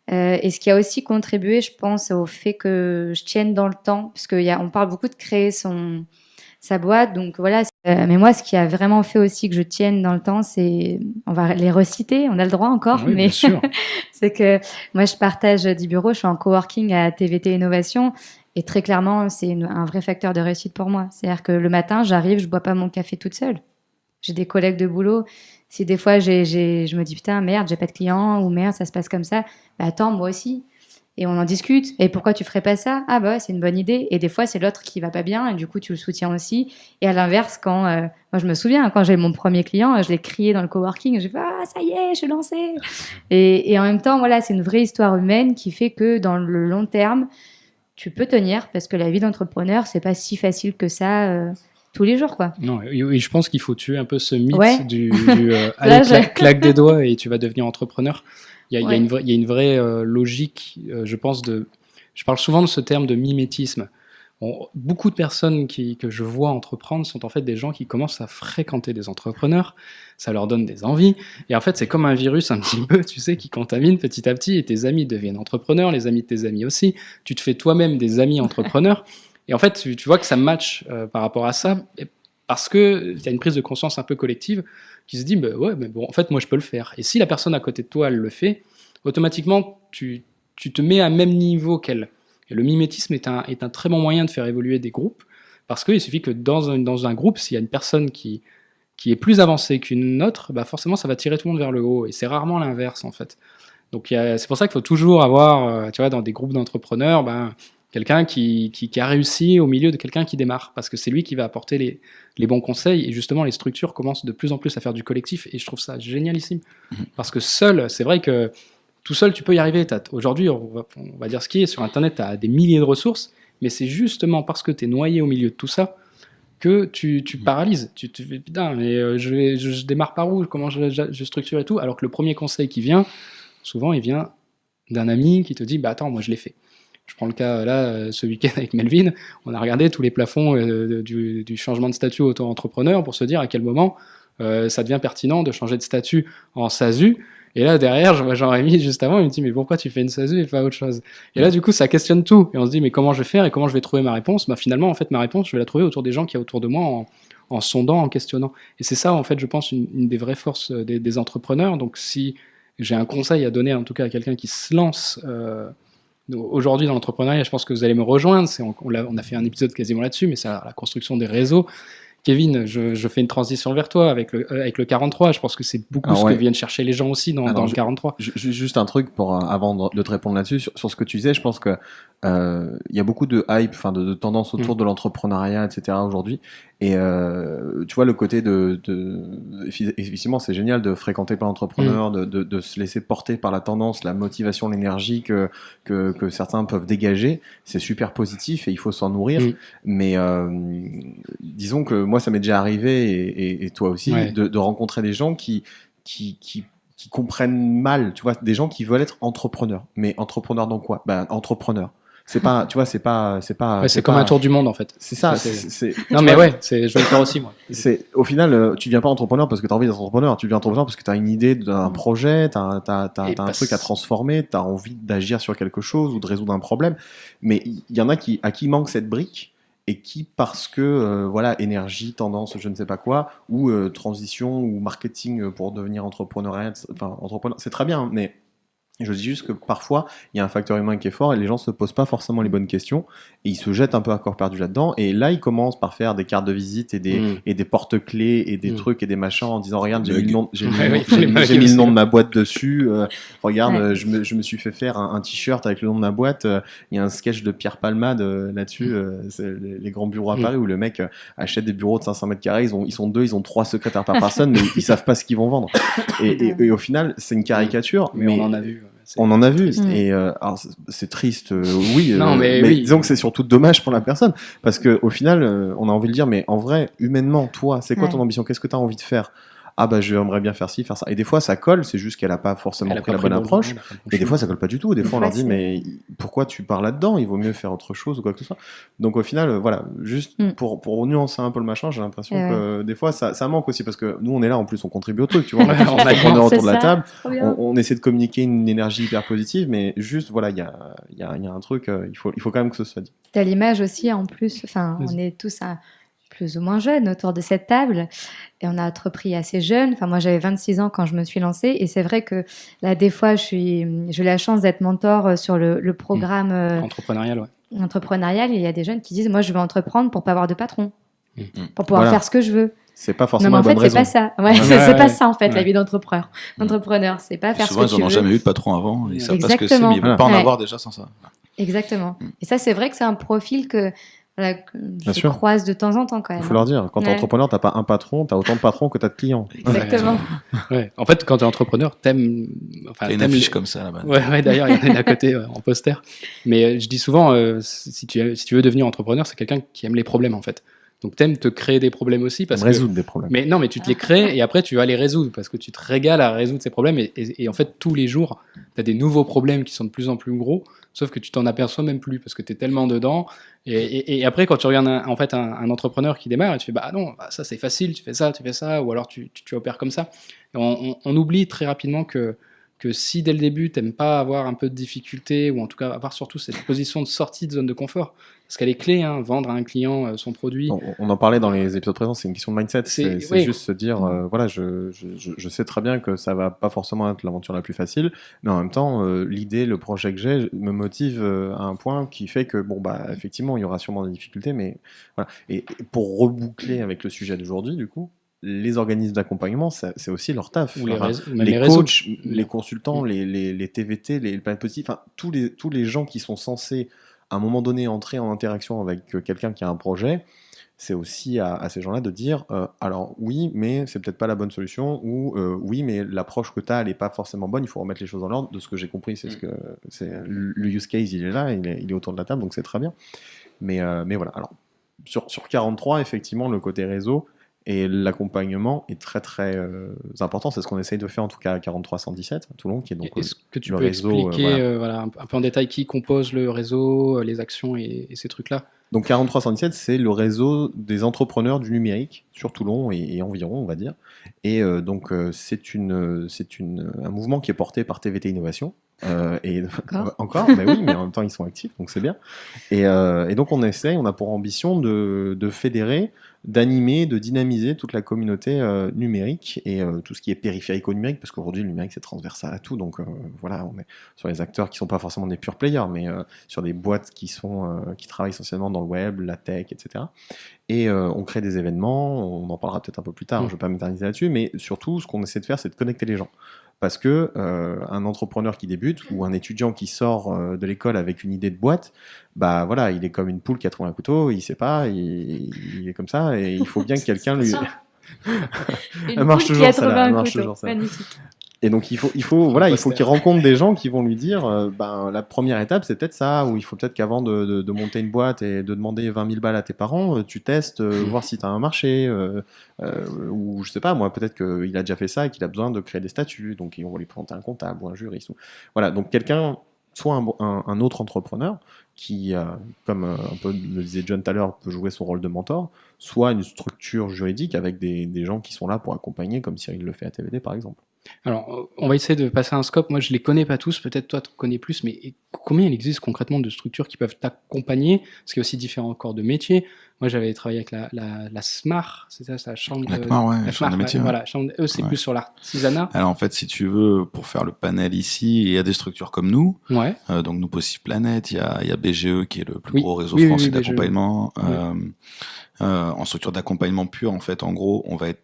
Et ce qui a aussi contribué, je pense, au fait que je tienne dans le temps, parce qu'on parle beaucoup de créer sa boîte, donc voilà. Mais moi, ce qui a vraiment fait aussi que je tienne dans le temps, c'est, on va les reciter, on a le droit encore, oui, mais bien sûr. c'est que moi, je partage 10 bureaux, je suis en coworking à TVT Innovation, et très clairement, c'est un vrai facteur de réussite pour moi. C'est-à-dire que le matin, j'arrive, je bois pas mon café toute seule. J'ai des collègues de boulot. Si des fois, je me dis, putain, merde, j'ai pas de clients, ou merde, ça se passe comme ça, bah attends, moi aussi. Et on en discute. Et pourquoi tu ferais pas ça? Ah bah ouais, c'est une bonne idée. Et des fois, c'est l'autre qui va pas bien et du coup, tu le soutiens aussi. Et à l'inverse, quand moi, je me souviens, quand j'ai mon premier client, je l'ai crié dans le coworking. J'ai fait ah ça y est, je suis lancée. Et en même temps, voilà, c'est une vraie histoire humaine qui fait que dans le long terme, tu peux tenir parce que la vie d'entrepreneur, c'est pas si facile que ça tous les jours, quoi. Non, et je pense qu'il faut tuer un peu ce mythe Ouais. du Là, allez, claque des doigts et tu vas devenir entrepreneur. Il y a Ouais. une vraie logique, je pense, je parle souvent de ce terme de mimétisme. Beaucoup de personnes que je vois entreprendre sont en fait des gens qui commencent à fréquenter des entrepreneurs, ça leur donne des envies, et en fait c'est comme un virus un petit peu, tu sais, qui contamine petit à petit, et tes amis deviennent entrepreneurs, les amis de tes amis aussi, tu te fais toi-même des amis entrepreneurs, et en fait tu vois que ça match par rapport à ça, parce que tu as une prise de conscience un peu collective qui se dit, bah ouais, mais bon, en fait moi je peux le faire, et si la personne à côté de toi elle le fait, automatiquement tu te mets à même niveau qu'elle. Et le mimétisme est un très bon moyen de faire évoluer des groupes, parce qu'il suffit que dans un groupe, s'il y a une personne qui est plus avancée qu'une autre, bah forcément ça va tirer tout le monde vers le haut, et c'est rarement l'inverse en fait. Donc c'est pour ça qu'il faut toujours avoir, tu vois, dans des groupes d'entrepreneurs, quelqu'un qui a réussi au milieu de quelqu'un qui démarre, parce que c'est lui qui va apporter les bons conseils, et justement les structures commencent de plus en plus à faire du collectif, et je trouve ça génialissime, parce que seul, c'est vrai que tout seul, tu peux y arriver. Aujourd'hui, on va dire ce qui est, sur Internet, tu as des milliers de ressources, mais c'est justement parce que tu es noyé au milieu de tout ça que tu paralyses. Tu te fais, putain, mais je démarre par où? Comment je structure et tout? Alors que le premier conseil qui vient, souvent, il vient d'un ami qui te dit, bah attends, moi je l'ai fait. Je prends le cas, là, ce week-end avec Melvin, on a regardé tous les plafonds du changement de statut auto-entrepreneur pour se dire à quel moment ça devient pertinent de changer de statut en SASU. Et là, derrière, je vois Jean-Rémy juste avant, il me dit, mais pourquoi tu fais une SASU et pas autre chose? Et là, du coup, ça questionne tout. Et on se dit, mais comment je vais faire et comment je vais trouver ma réponse? Bah, finalement, en fait, ma réponse, je vais la trouver autour des gens qui y a autour de moi, en sondant, en questionnant. Et c'est ça, en fait, je pense, une des vraies forces des entrepreneurs. Donc, si j'ai un conseil à donner, en tout cas, à quelqu'un qui se lance aujourd'hui dans l'entrepreneuriat, je pense que vous allez me rejoindre. On a fait un épisode quasiment là-dessus, mais c'est la construction des réseaux. Kevin, je fais une transition vers toi avec le 43. Je pense que c'est beaucoup ce que viennent chercher les gens aussi dans le 43. Juste un truc avant de te répondre là-dessus, sur ce que tu disais, je pense que il y a beaucoup de hype, de tendance autour de l'entrepreneuriat, etc. aujourd'hui. Et tu vois, le côté effectivement, c'est génial de fréquenter plein d'entrepreneurs, de se laisser porter par la tendance, la motivation, l'énergie que certains peuvent dégager. C'est super positif et il faut s'en nourrir. Mais disons que moi, ça m'est déjà arrivé, et toi aussi, de rencontrer des gens qui comprennent mal, tu vois, des gens qui veulent être entrepreneurs. Mais entrepreneurs dans quoi? Entrepreneur. C'est pas, tu vois, c'est comme un tour du monde en fait. C'est ça. Non mais ouais, je vais le faire aussi moi. Au final, tu viens pas entrepreneur parce que tu as envie d'être entrepreneur. Tu viens entrepreneur parce que tu as une idée d'un projet, tu as un truc à transformer, tu as envie d'agir sur quelque chose ou de résoudre un problème. Mais il y en a à qui manque cette brique, et qui, parce que énergie, tendance, je ne sais pas quoi, ou transition ou marketing pour devenir entrepreneur, c'est très bien, mais je dis juste que parfois il y a un facteur humain qui est fort et les gens se posent pas forcément les bonnes questions et ils se jettent un peu à corps perdu là-dedans, et là ils commencent par faire des cartes de visite et des porte-clés et des trucs et des machins en disant regarde, j'ai mis le nom de ma boîte dessus, regarde, je me suis fait faire un t-shirt avec le nom de ma boîte, il y a un sketch de Pierre Palmade là-dessus, c'est les grands bureaux à Paris où le mec achète des bureaux de 500 mètres carrés, ils sont deux, ils ont 3 secrétaires par personne, mais ils savent pas ce qu'ils vont vendre, et au final c'est une caricature, mais on en a vu. On en a vu, et alors c'est triste, oui, non, mais disons que c'est surtout dommage pour la personne, parce que au final, on a envie de dire, mais en vrai, humainement, toi, c'est quoi ton ambition? Qu'est-ce que tu as envie de faire? Ah bah j'aimerais bien faire ci, faire ça. Et des fois ça colle, c'est juste qu'elle a pas forcément pris la bonne approche. Et des fois ça colle pas du tout. Des fois on leur dit mais pourquoi tu pars là-dedans? Il vaut mieux faire autre chose ou quoi que ce soit. Donc au final voilà, juste pour nuancer un peu le machin, j'ai l'impression que des fois ça manque aussi, parce que nous on est là en plus, on contribue au truc, tu vois. On est autour de la table, on essaie de communiquer une énergie hyper positive, mais juste voilà, il y a un truc, il faut quand même que ce soit dit. T'as l'image aussi en plus, enfin on est tous plus ou moins jeunes autour de cette table, et on a entrepris assez jeune. Enfin, moi, j'avais 26 ans quand je me suis lancée, et c'est vrai que là, des fois, j'ai la chance d'être mentor sur le programme entrepreneurial. Entrepreneurial. Il y a des jeunes qui disent, moi, je veux entreprendre pour pas avoir de patron, pour pouvoir faire ce que je veux. C'est pas Non, forcément mais en la fait, bonne c'est raison. pas ça. Ouais, Ouais, c'est pas ouais. ça, en fait, la Ouais. vie d'entrepreneur. C'est pas faire Souvent, ce ils que n'en ont tu jamais veux. eu de patron avant, ils savent pas ce que c'est, Exactement. mais ils veulent Voilà. pas en Ouais. avoir déjà sans ça. Exactement. Mm. Et ça, c'est vrai que c'est un profil que je sûr. croise de temps en temps quand Il même. faut leur dire, quand t'es Ouais. entrepreneur, t'as pas un patron, t'as autant de patrons que t'as de clients. Exactement. Ouais. En fait, quand tu es entrepreneur, t'aimes. Enfin, T'as une t'aimes affiche les- comme ça là-bas. Ouais, d'ailleurs, il y en a une à côté en poster. Mais je dis souvent, si tu veux devenir entrepreneur, c'est quelqu'un qui aime les problèmes en fait. Donc, t'aimes te créer des problèmes aussi parce que. Résoudre des problèmes. Mais non, mais tu te les crées et après tu vas les résoudre parce que tu te régales à résoudre ces problèmes. Et en fait, tous les jours, tu as des nouveaux problèmes qui sont de plus en plus gros, sauf que tu t'en aperçois même plus parce que tu es tellement dedans. Et après, quand tu regardes un entrepreneur qui démarre et tu fais bah non, bah, ça c'est facile, tu fais ça, ou alors tu opères comme ça. Et on oublie très rapidement que si dès le début, tu n'aimes pas avoir un peu de difficulté, ou en tout cas avoir surtout cette position de sortie de zone de confort, parce qu'elle est clé, hein, vendre à un client son produit. On en parlait dans les épisodes présents, c'est une question de mindset. C'est- C'est oui. juste se dire, voilà, je sais très bien que ça va pas forcément être l'aventure la plus facile, mais en même temps, l'idée, le projet que j'ai me motive à un point qui fait que, bon, bah, effectivement, il y aura sûrement des difficultés, mais voilà. Et pour reboucler avec le sujet d'aujourd'hui, du coup, les organismes d'accompagnement, c'est aussi leur taf. Ou les Enfin, réseaux, même les les réseaux. coachs, les consultants, les TVT, les planètes positives, enfin, tous les gens qui sont censés à un moment donné entrer en interaction avec quelqu'un qui a un projet, c'est aussi à ces gens-là de dire alors oui, mais c'est peut-être pas la bonne solution, ou oui, mais l'approche que tu as, elle n'est pas forcément bonne, il faut remettre les choses dans l'ordre. De ce que j'ai compris, c'est le use case, il est là, il est autour de la table, donc c'est très bien. Mais voilà, alors sur 43, effectivement, le côté réseau et l'accompagnement est très très important. C'est ce qu'on essaye de faire en tout cas à 4317 à Toulon, qui est donc Est-ce que tu le peux réseau, expliquer voilà. un peu en détail qui compose le réseau, les actions et ces trucs-là? Donc 4317, c'est le réseau des entrepreneurs du numérique sur Toulon et environ, on va dire. Et donc c'est un mouvement qui est porté par TVT Innovation. Et encore, mais oui, mais en même temps ils sont actifs, donc c'est bien. Et donc on a pour ambition de fédérer, d'animer, de dynamiser toute la communauté numérique et tout ce qui est périphérique au numérique, parce qu'aujourd'hui le numérique c'est transversal à tout, donc voilà, on est sur les acteurs qui sont pas forcément des pure players, mais sur des boîtes qui travaillent essentiellement dans le web, la tech, etc. Et on crée des événements, on en parlera peut-être un peu plus tard, je ne vais pas m'éterniser là-dessus, mais surtout ce qu'on essaie de faire c'est de connecter les gens. Parce que un entrepreneur qui débute ou un étudiant qui sort de l'école avec une idée de boîte, bah voilà, il est comme une poule qui a trouvé un couteau, il sait pas, il est comme ça, et il faut bien que quelqu'un lui. Elle marche toujours, celle-là, elle marche toujours, celle-là. Magnifique. Et donc il faut qu'il rencontre des gens qui vont lui dire, ben la première étape c'est peut-être ça, ou il faut peut-être qu'avant de monter une boîte et de demander 20 000 balles à tes parents, tu testes, voir si tu as un marché, ou je sais pas moi, peut-être qu'il a déjà fait ça et qu'il a besoin de créer des statuts, donc on va lui présenter un comptable ou un juriste. Voilà, donc quelqu'un, soit un autre entrepreneur qui, comme un peu le disait John tout à l'heure, peut jouer son rôle de mentor, soit une structure juridique avec des gens qui sont là pour accompagner, comme Cyril le fait à TVD par exemple. Alors, on va essayer de passer un scope. Moi, je les connais pas tous. Peut-être toi, tu connais plus. Mais combien il existe concrètement de structures qui peuvent t'accompagner? Parce qu'il y a aussi différents corps de métiers. Moi, j'avais travaillé avec la SMAR, c'est ça, la chambre La CMAR, ouais, la chambre de métier. Ouais. Voilà, eux, c'est plus sur l'artisanat. Alors, en fait, si tu veux, pour faire le panel ici, il y a des structures comme nous. Ouais. Donc, nous, Possible Planète, il y a BGE qui est le plus gros réseau oui, français BGE. d'accompagnement. En structure d'accompagnement pure, en fait, en gros, on va être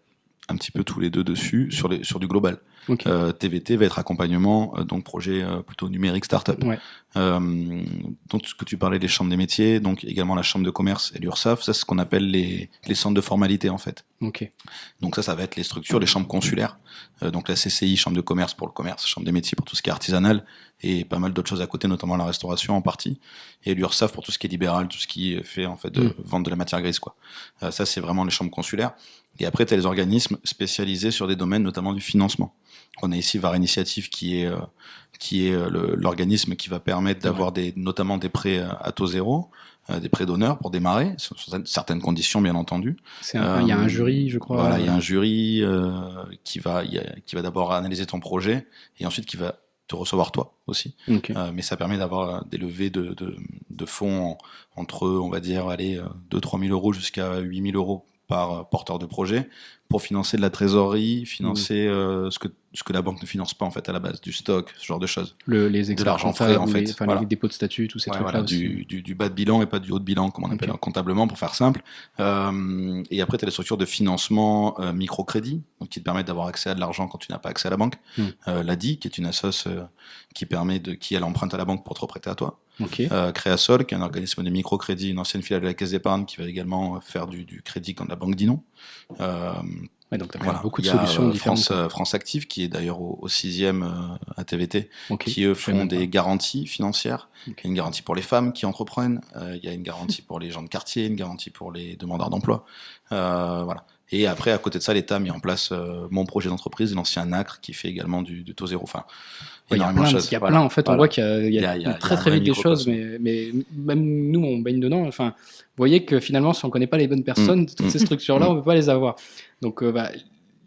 un petit peu tous les deux dessus sur du global. Okay. TVT va être accompagnement, donc projet plutôt numérique startup. Ouais. Donc ce que tu parlais des chambres des métiers, donc également la chambre de commerce et l'URSSAF, ça c'est ce qu'on appelle les centres de formalité en fait. Okay. Donc ça va être les structures, les chambres consulaires, donc la CCI, chambre de commerce pour le commerce, chambre des métiers pour tout ce qui est artisanal et pas mal d'autres choses à côté, notamment la restauration en partie, et l'URSSAF pour tout ce qui est libéral, tout ce qui est fait en fait de vente de la matière grise quoi. Ça c'est vraiment les chambres consulaires. Et après, tu as les organismes spécialisés sur des domaines, notamment du financement. On a ici VAR Initiative, qui est l'organisme qui va permettre d'avoir notamment des prêts à taux zéro, des prêts d'honneur pour démarrer, sur certaines conditions, bien entendu. Il y a un jury, je crois. Voilà, il y a un jury qui va d'abord analyser ton projet et ensuite qui va te recevoir toi aussi. Okay. Mais ça permet d'avoir des levées de fonds entre, on va dire, 2 000 à 3 000 euros jusqu'à 8 000 euros par porteur de projet pour financer de la trésorerie, financer ce que la banque ne finance pas en fait à la base, du stock, ce genre de choses. Les De experts l'argent frais, en fait. Voilà. les dépôts de statut, tous ces Ouais, trucs-là voilà, aussi. du bas de bilan et pas du haut de bilan, comme on appelle comptablement, pour faire simple. Et après, tu as les structures de financement microcrédit, donc qui te permettent d'avoir accès à de l'argent quand tu n'as pas accès à la banque. L'ADI, qui est une assoce qui elle emprunte à la banque pour te reprêter à toi. Créasol, qui est un organisme de microcrédit, une ancienne filiale de la Caisse d'épargne, qui va également faire du crédit quand la banque dit non. Donc tu as beaucoup de solutions différentes. France Active, qui est d'ailleurs au 6e à TVT, qui eux font des garanties financières. Il y a une garantie pour les femmes qui entreprennent, il y a une garantie pour les gens de quartier, une garantie pour les demandeurs d'emploi. Voilà. Et après, à côté de ça, l'État a mis en place mon projet d'entreprise, l'ancien NACRE, qui fait également du taux zéro. Enfin, énormément de choses. Il y a plein, en fait, on voit qu'il y a très vite des choses, mais même nous, on baigne dedans. Enfin, vous voyez que finalement, si on ne connaît pas les bonnes personnes, toutes ces structures-là, on ne peut pas les avoir. Donc,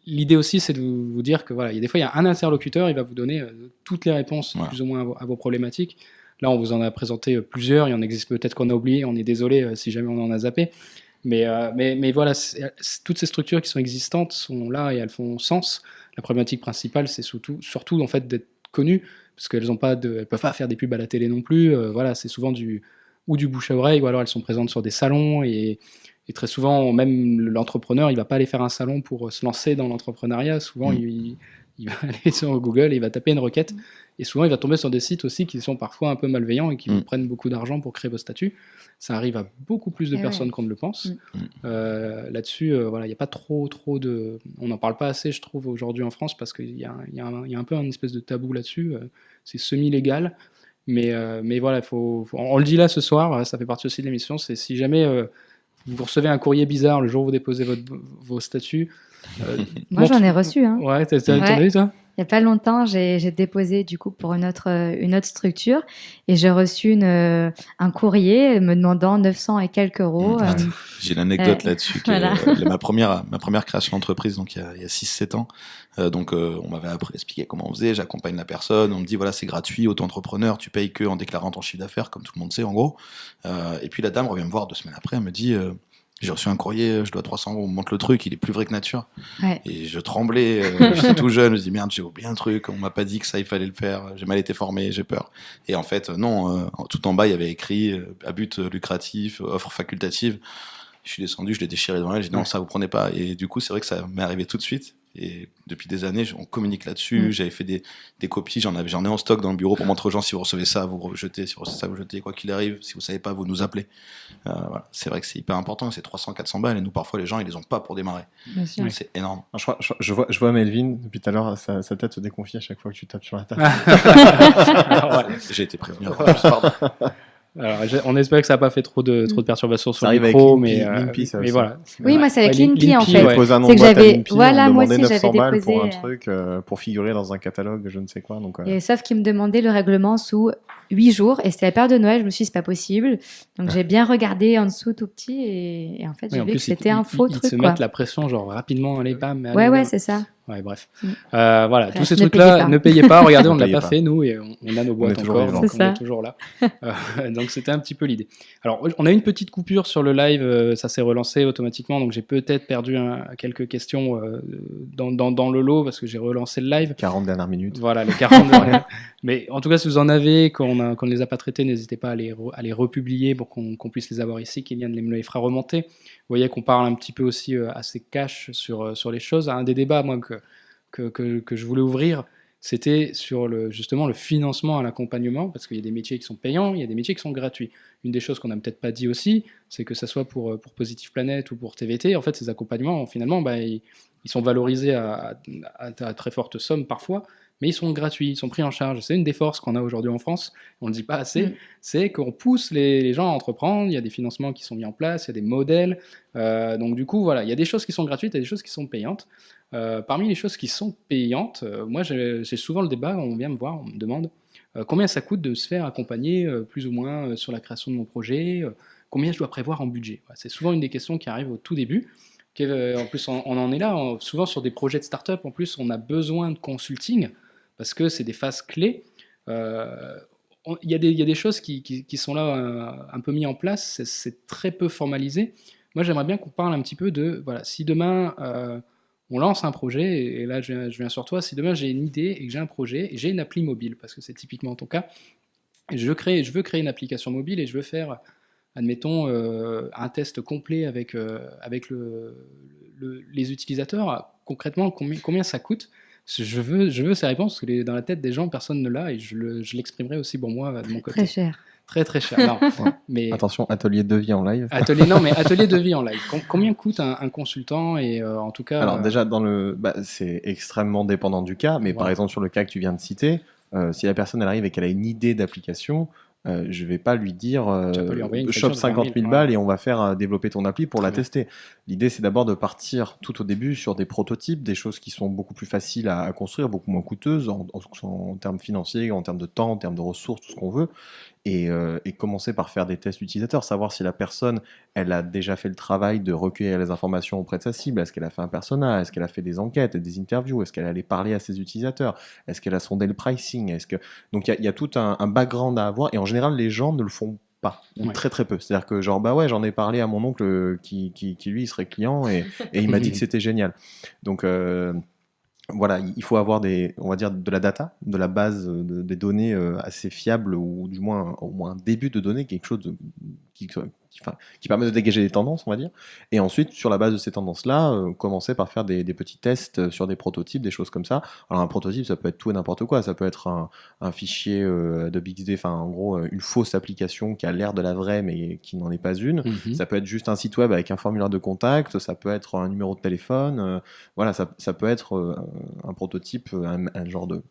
l'idée aussi, c'est de vous dire que voilà, des fois, il y a un interlocuteur, il va vous donner toutes les réponses plus ou moins à vos problématiques. Là, on vous en a présenté plusieurs, il y en existe peut-être qu'on a oublié, on est désolé si jamais on en a zappé. Mais voilà, toutes ces structures qui sont existantes sont là et elles font sens. La problématique principale, c'est surtout en fait d'être connues, parce qu'elles elles peuvent pas faire des pubs à la télé non plus. Voilà, c'est souvent du bouche à oreille, ou alors elles sont présentes sur des salons et très souvent, même l'entrepreneur, il va pas aller faire un salon pour se lancer dans l'entrepreneuriat. Souvent, il va aller sur Google, il va taper une requête, et souvent, il va tomber sur des sites aussi qui sont parfois un peu malveillants et qui vous prennent beaucoup d'argent pour créer vos statuts. Ça arrive à beaucoup plus de personnes qu'on ne le pense. Là-dessus, voilà, il n'y a pas trop de... On n'en parle pas assez, je trouve, aujourd'hui en France, parce qu'il y a un peu une espèce de tabou là-dessus. C'est semi-légal. Mais voilà, on le dit là ce soir, ça fait partie aussi de l'émission, c'est si jamais vous recevez un courrier bizarre le jour où vous déposez vos statuts... Moi, j'en ai reçu. Hein. Ouais, t'en as eu, toi ? Il n'y a pas longtemps, j'ai déposé du coup pour une autre structure et j'ai reçu un courrier me demandant 900 et quelques euros. J'ai l'anecdote là-dessus. Voilà. Ma première création d'entreprise, donc il y a 6-7 ans. On m'avait expliqué comment on faisait, j'accompagne la personne, on me dit voilà, c'est gratuit, auto-entrepreneur, tu payes que en déclarant ton chiffre d'affaires, comme tout le monde sait en gros. Et puis la dame revient me voir 2 semaines après, elle me dit j'ai reçu un courrier, je dois 300 euros, on me montre le truc, il est plus vrai que nature. Ouais. Et je tremblais, j'étais tout jeune, je me dis merde, j'ai oublié un truc, on m'a pas dit que ça il fallait le faire, j'ai mal été formé, j'ai peur. Et en fait, non, tout en bas il y avait écrit à but lucratif, offre facultative. Je suis descendu, je l'ai déchiré devant elle, j'ai dit non, ça vous prenez pas. Et du coup, c'est vrai que ça m'est arrivé tout de suite. Et depuis des années, on communique là-dessus. J'avais fait des copies, j'en ai en stock dans le bureau pour montrer aux gens si vous recevez ça, vous rejetez, si vous recevez ça, vous jetez, quoi qu'il arrive. Si vous savez pas, vous nous appelez. Voilà. C'est vrai que c'est hyper important, c'est 300-400 balles et nous, parfois, les gens, ils les ont pas pour démarrer. C'est énorme. Je vois Melvin, depuis tout à l'heure, sa tête se déconfie à chaque fois que tu tapes sur la table. J'ai été prévenu. Pardon. Alors, on espère que ça n'a pas fait trop de perturbations sur le micro, mais voilà. Oui, moi, c'est avec Linky, en fait. C'est que j'avais, voilà, moi aussi, 900 j'avais balles déposé pour un truc, pour figurer dans un catalogue, je ne sais quoi. Donc, Et sauf qu'ils me demandaient le règlement sous 8 jours, et c'était la période de Noël, je me suis dit, c'est pas possible. Donc, j'ai bien regardé en dessous tout petit, et en fait, j'ai vu que c'était un faux truc. Ils se mettent la pression, genre rapidement, allez, bam. Ouais, c'est ça. Ouais, bref. Voilà, tous ces trucs-là, ne payez pas. Regardez, on ne l'a pas fait, nous, et on a nos boîtes encore, donc on est toujours là. Donc, c'était un petit peu l'idée. Alors, on a eu une petite coupure sur le live, ça s'est relancé automatiquement, donc j'ai peut-être perdu quelques questions dans le lot, parce que j'ai relancé le live. 40 dernières minutes. Voilà, les 40 dernières. Mais en tout cas, si vous en avez, qu'on ne les a pas traités, n'hésitez pas à les republier pour qu'on puisse les avoir ici, Kylian me les fera remonter. Vous voyez qu'on parle un petit peu aussi assez cash sur les choses. Un des débats, moi, que je voulais ouvrir, c'était sur justement le financement à l'accompagnement, parce qu'il y a des métiers qui sont payants, il y a des métiers qui sont gratuits. Une des choses qu'on n'a peut-être pas dit aussi, c'est que ça soit pour Positive Planet ou pour TVT, en fait, ces accompagnements, finalement, ils sont valorisés à très forte somme parfois, mais ils sont gratuits, ils sont pris en charge. C'est une des forces qu'on a aujourd'hui en France, on ne le dit pas assez, c'est qu'on pousse les gens à entreprendre, il y a des financements qui sont mis en place, il y a des modèles, donc du coup, voilà, il y a des choses qui sont gratuites, il y a des choses qui sont payantes. Parmi les choses qui sont payantes, moi j'ai souvent le débat, on vient me voir, on me demande combien ça coûte de se faire accompagner plus ou moins sur la création de mon projet, combien je dois prévoir en budget. C'est souvent une des questions qui arrive au tout début. En plus, on en est là, souvent sur des projets de start-up, en plus on a besoin de consulting, parce que c'est des phases clés. Il y a des choses qui sont là un peu mises en place, c'est très peu formalisé. moi, j'aimerais bien qu'on parle un petit peu de, voilà, si demain on lance un projet, et là je viens sur toi, si demain j'ai une idée et que j'ai un projet, et j'ai une appli mobile, parce que c'est typiquement ton cas, et je veux créer une application mobile et je veux faire, admettons, un test complet avec les utilisateurs, concrètement, combien ça coûte? Je veux ces réponses, parce que dans la tête des gens, personne ne l'a, et je l'exprimerai aussi pour moi de mon côté. Très cher. Très très cher. Non, Ouais. mais Attention, atelier de devis en live. atelier de vie en live. Combien coûte un consultant, et en tout cas, Alors déjà, c'est extrêmement dépendant du cas, mais par Voilà. exemple sur le cas que tu viens de citer, si la personne elle arrive et qu'elle a une idée d'application, je vais pas lui dire Tu vas pas lui envoyer une shop facture de 50 20 000 000, balles et on va faire développer ton appli pour Très la bien. tester. L'idée c'est d'abord de partir tout au début sur des prototypes, des choses qui sont beaucoup plus faciles à construire, beaucoup moins coûteuses en termes financiers, en termes de temps, en termes de ressources, tout ce qu'on veut. Et commencer par faire des tests utilisateurs, savoir si la personne, elle a déjà fait le travail de recueillir les informations auprès de sa cible, est-ce qu'elle a fait un persona, est-ce qu'elle a fait des enquêtes, des interviews, est-ce qu'elle allait parler à ses utilisateurs, est-ce qu'elle a sondé le pricing, donc il y a tout un background à avoir, et en général les gens ne le font pas, ou Ouais. très très peu. C'est-à-dire que genre bah ouais, j'en ai parlé à mon oncle qui lui serait client et il m'a dit que c'était génial. Donc voilà, il faut avoir on va dire, de la data, de la base des données assez fiables, ou du moins au moins un début de données, quelque chose qui permet de dégager des tendances, on va dire. Et ensuite, sur la base de ces tendances-là, commencer par faire des petits tests sur des prototypes, des choses comme ça. Alors un prototype, ça peut être tout et n'importe quoi. Ça peut être un fichier de BixD, enfin en gros une fausse application qui a l'air de la vraie mais qui n'en est pas une. Ça peut être juste un site web avec un formulaire de contact, ça peut être un numéro de téléphone. Voilà, ça peut être un prototype, un genre de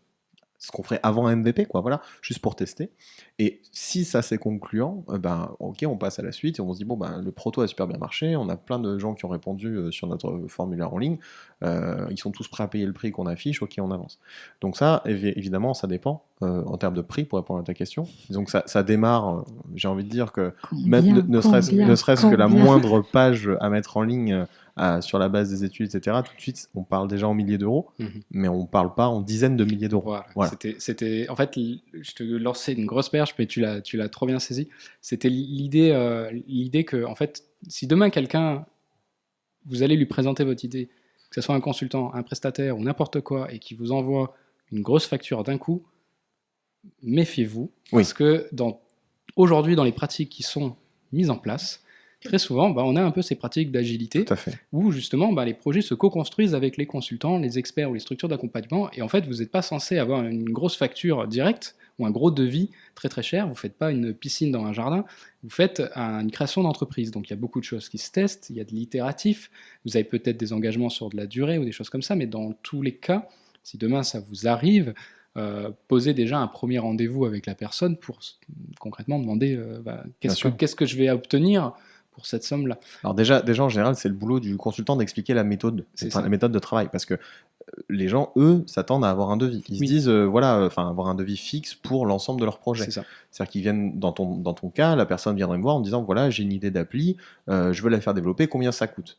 ce qu'on ferait avant un MVP, quoi, voilà, juste pour tester. Et si ça c'est concluant, ben ok, on passe à la suite et on se dit bon ben le proto a super bien marché, on a plein de gens qui ont répondu sur notre formulaire en ligne, ils sont tous prêts à payer le prix qu'on affiche, ok, on avance. Donc ça, évidemment, ça dépend en termes de prix, pour répondre à ta question. Donc ça démarre, j'ai envie de dire que même ne serait-ce que la moindre page à mettre en ligne sur la base des études, etc., tout de suite, on parle déjà en milliers d'euros, mais on parle pas en dizaines de milliers d'euros. Voilà. C'était, en fait, je te lançais une grosse perche, mais tu l'as trop bien saisi. C'était l'idée que, en fait, si demain quelqu'un, vous allez lui présenter votre idée, que ce soit un consultant, un prestataire ou n'importe quoi, et qui vous envoie une grosse facture d'un coup, méfiez-vous, parce que aujourd'hui, dans les pratiques qui sont mises en place, très souvent, on a un peu ces pratiques d'agilité, où justement les projets se co-construisent avec les consultants, les experts ou les structures d'accompagnement, et en fait, vous n'êtes pas censé avoir une grosse facture directe ou un gros devis très très cher, vous ne faites pas une piscine dans un jardin, vous faites une création d'entreprise. Donc il y a beaucoup de choses qui se testent, il y a de l'itératif, vous avez peut-être des engagements sur de la durée ou des choses comme ça, mais dans tous les cas, si demain ça vous arrive, posez déjà un premier rendez-vous avec la personne pour concrètement demander qu'est-ce que je vais obtenir pour cette somme-là. Alors déjà en général, c'est le boulot du consultant d'expliquer la méthode, la méthode de travail, parce que les gens, eux, s'attendent à avoir un devis. Ils se disent, avoir un devis fixe pour l'ensemble de leur projet. C'est-à-dire qu'ils viennent, dans ton cas, la personne viendrait me voir en me disant, voilà, j'ai une idée d'appli, je veux la faire développer, combien ça coûte ?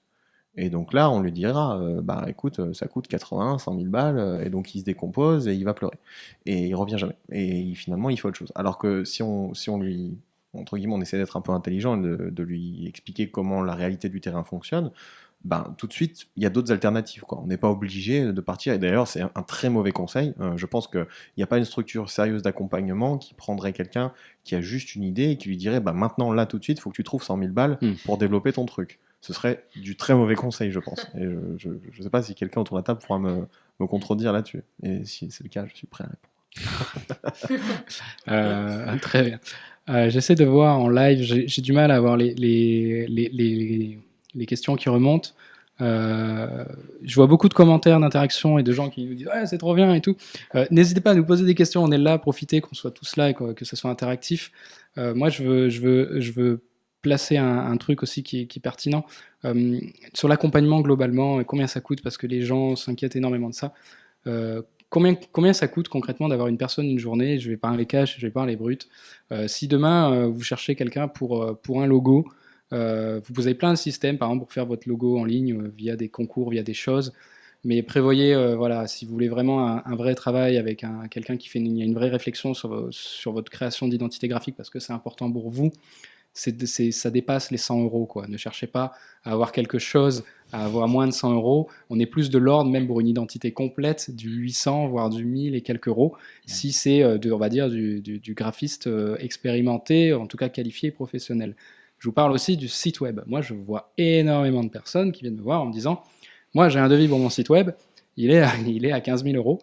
Et donc là, on lui dira, écoute, ça coûte 80, 100 000 balles, et donc il se décompose et il va pleurer. Et il revient jamais. Et finalement, il fait autre chose. Alors que si on lui, entre guillemets, on essaie d'être un peu intelligent et de lui expliquer comment la réalité du terrain fonctionne, tout de suite, il y a d'autres alternatives, quoi. On n'est pas obligé de partir. Et d'ailleurs, c'est un très mauvais conseil. Je pense qu'il n'y a pas une structure sérieuse d'accompagnement qui prendrait quelqu'un qui a juste une idée et qui lui dirait, maintenant, là, tout de suite, il faut que tu trouves 100 000 balles pour développer ton truc. Ce serait du très mauvais conseil, je pense. Et je ne sais pas si quelqu'un autour de la table pourra me contredire là-dessus. Et si c'est le cas, je suis prêt à répondre. Très bien. J'essaie de voir en live, j'ai du mal à voir les questions qui remontent. Je vois beaucoup de commentaires, d'interactions et de gens qui nous disent « Ouais, c'est trop bien » et tout. N'hésitez pas à nous poser des questions, on est là, profitez qu'on soit tous là et que ce soit interactif. Moi, je veux placer un truc aussi qui est pertinent. Sur l'accompagnement globalement, combien ça coûte, parce que les gens s'inquiètent énormément de ça. Combien ça coûte concrètement d'avoir une personne une journée? Je vais parler cash, je vais parler brut. Si demain, vous cherchez quelqu'un pour un logo, vous avez plein de systèmes, par exemple, pour faire votre logo en ligne via des concours, via des choses. Mais prévoyez, si vous voulez vraiment un vrai travail avec quelqu'un qui fait une vraie réflexion sur votre création d'identité graphique, parce que c'est important pour vous, ça dépasse les 100 €, quoi. Ne cherchez pas à avoir quelque chose, à avoir moins de 100 €. On est plus de l'ordre, même pour une identité complète, du 800, voire du 1000 et quelques euros, si c'est, on va dire, du graphiste expérimenté, en tout cas qualifié et professionnel. Je vous parle aussi du site web. Moi, je vois énormément de personnes qui viennent me voir en me disant « Moi, j'ai un devis pour mon site web, il est à 15 000 €.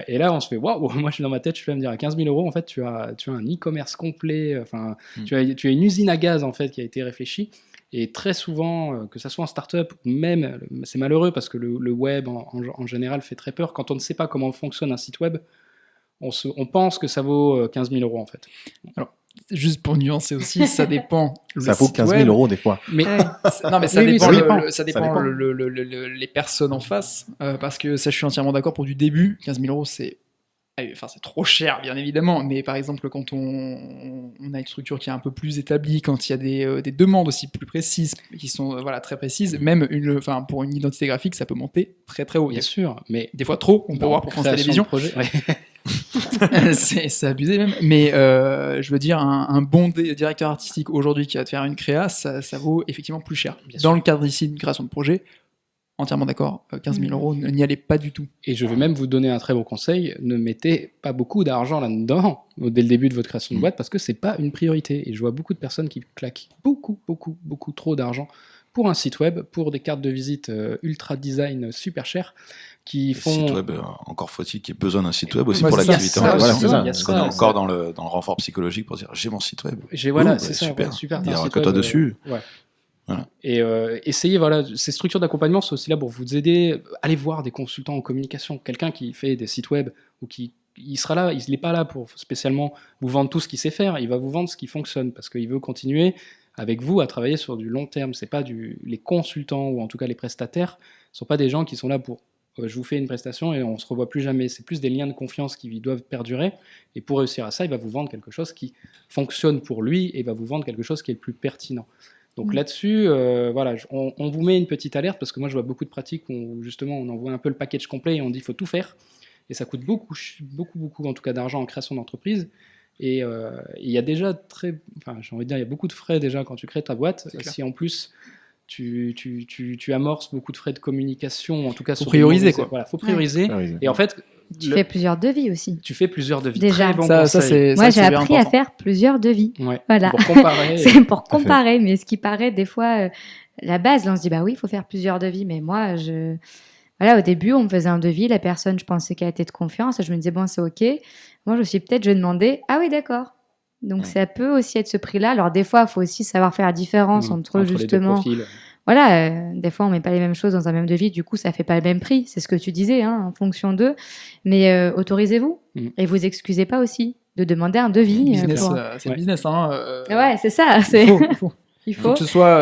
Et là, on se fait waouh! Moi, je suis dans ma tête, je vais me dire à 15 000 €, en fait, tu as un e-commerce complet, enfin, tu as une usine à gaz en fait qui a été réfléchie. Et très souvent, que ça soit en start-up ou même, c'est malheureux parce que le web en général fait très peur. Quand on ne sait pas comment fonctionne un site web, on pense que ça vaut 15 000 € en fait. Alors, juste pour nuancer aussi, ça dépend. Ça vaut 15 000 € des fois. Mais Non, mais ça Oui, dépend, ça dépend. ça dépend les personnes en face, parce que ça, je suis entièrement d'accord pour du début. 15 000 €, c'est trop cher, bien évidemment. Mais par exemple, quand on a une structure qui est un peu plus établie, quand il y a des demandes aussi plus précises, qui sont très précises, même pour une identité graphique, ça peut monter très très haut. bien sûr, mais Des fois trop, on peut voir pour France Télévisions. Projet, ouais. C'est abusé même, mais je veux dire, un bon directeur artistique aujourd'hui qui va te faire une créa, ça vaut effectivement plus cher. Bien Dans sûr. le cadre ici d'une création de projet, entièrement d'accord, 15 000 €, n'y allez pas du tout. Et je vais même vous donner un très bon conseil, ne mettez pas beaucoup d'argent là-dedans dès le début de votre création de boîte parce que c'est pas une priorité. Et je vois beaucoup de personnes qui claquent beaucoup trop d'argent pour un site web, pour des cartes de visite ultra design super chères qui font... Site web, encore faut-il qu'il y ait besoin d'un site web aussi Ouais, pour c'est l'activité ça, en voilà, question. c'est ça. il y a Parce qu'on est ça, encore dans le renfort psychologique pour dire j'ai mon site web. Voilà, Ouh, c'est ouais, ça, super. ouais, super. Il t'as y un aura site que toi web, dessus. ouais. Voilà. Et essayez, ces structures d'accompagnement sont aussi là pour vous aider. Allez voir des consultants en communication, quelqu'un qui fait des sites web ou il sera là, il n'est pas là pour spécialement vous vendre tout ce qu'il sait faire, il va vous vendre ce qui fonctionne parce qu'il veut continuer avec vous à travailler sur du long terme. C'est pas les consultants ou en tout cas les prestataires ne sont pas des gens qui sont là pour je vous fais une prestation et on se revoit plus jamais. C'est plus des liens de confiance qui doivent perdurer et pour réussir à ça, il va vous vendre quelque chose qui fonctionne pour lui et il va vous vendre quelque chose qui est le plus pertinent. Donc là-dessus, voilà, on vous met une petite alerte parce que moi je vois beaucoup de pratiques où justement on envoie un peu le package complet et on dit il faut tout faire et ça coûte beaucoup en tout cas d'argent en création d'entreprise et il y a déjà j'ai envie de dire il y a beaucoup de frais déjà quand tu crées ta boîte. Si en plus tu amorces beaucoup de frais de communication, en tout cas Faut prioriser, quoi. Voilà, faut prioriser. Ouais. Et en fait, Tu fais plusieurs devis aussi. tu fais plusieurs devis. Déjà. Très bon Ça, conseil. c'est Moi, j'ai c'est bien appris à important. faire plusieurs devis. Ouais, Voilà. pour comparer. C'est pour Tout à fait. comparer, mais ce qui paraît des fois, la base, là, on se dit, bah oui, il faut faire plusieurs devis. Mais moi, voilà, au début, on me faisait un devis, la personne, je pensais qu'elle était de confiance, je me disais, bon, c'est OK. Moi, je vais demander, ah oui, d'accord. Donc, ça peut aussi être ce prix-là. Alors, des fois, il faut aussi savoir faire la différence entre les deux justement. profils. Voilà, des fois, on met pas les mêmes choses dans un même devis, du coup, ça fait pas le même prix. C'est ce que tu disais, hein, en fonction d'eux. Mais autorisez-vous et vous excusez pas aussi de demander un devis. Business, pour- c'est Ouais. le business. Hein, Ouais, c'est ça. C'est... il faut. Il Il faut faut. que ce soit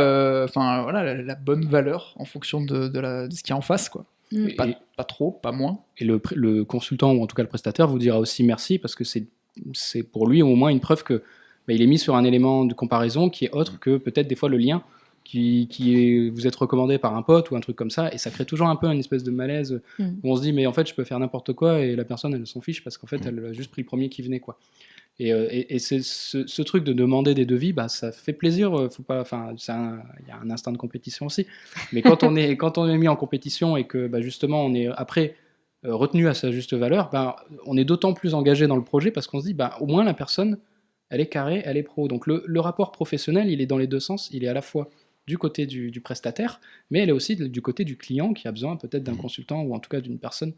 la bonne valeur en fonction de ce qu'il y a en face. Quoi. Mm. Pas trop, pas moins. Et le consultant, ou en tout cas le prestataire, vous dira aussi merci parce que c'est pour lui au moins une preuve que il est mis sur un élément de comparaison qui est autre que peut-être des fois le lien vous êtes recommandé par un pote ou un truc comme ça, et ça crée toujours un peu une espèce de malaise où on se dit mais en fait je peux faire n'importe quoi et la personne elle s'en fiche parce qu'en fait elle a juste pris le premier qui venait quoi. Et c'est ce truc de demander des devis, ça fait plaisir. Faut pas, il y a un instinct de compétition aussi. Mais quand on est mis en compétition et que justement on est après retenu à sa juste valeur, on est d'autant plus engagé dans le projet parce qu'on se dit au moins la personne elle est carrée, elle est pro. Donc le rapport professionnel il est dans les deux sens. Il est à la fois du côté du prestataire, mais elle est aussi du côté du client qui a besoin peut-être d'un consultant ou en tout cas d'une personne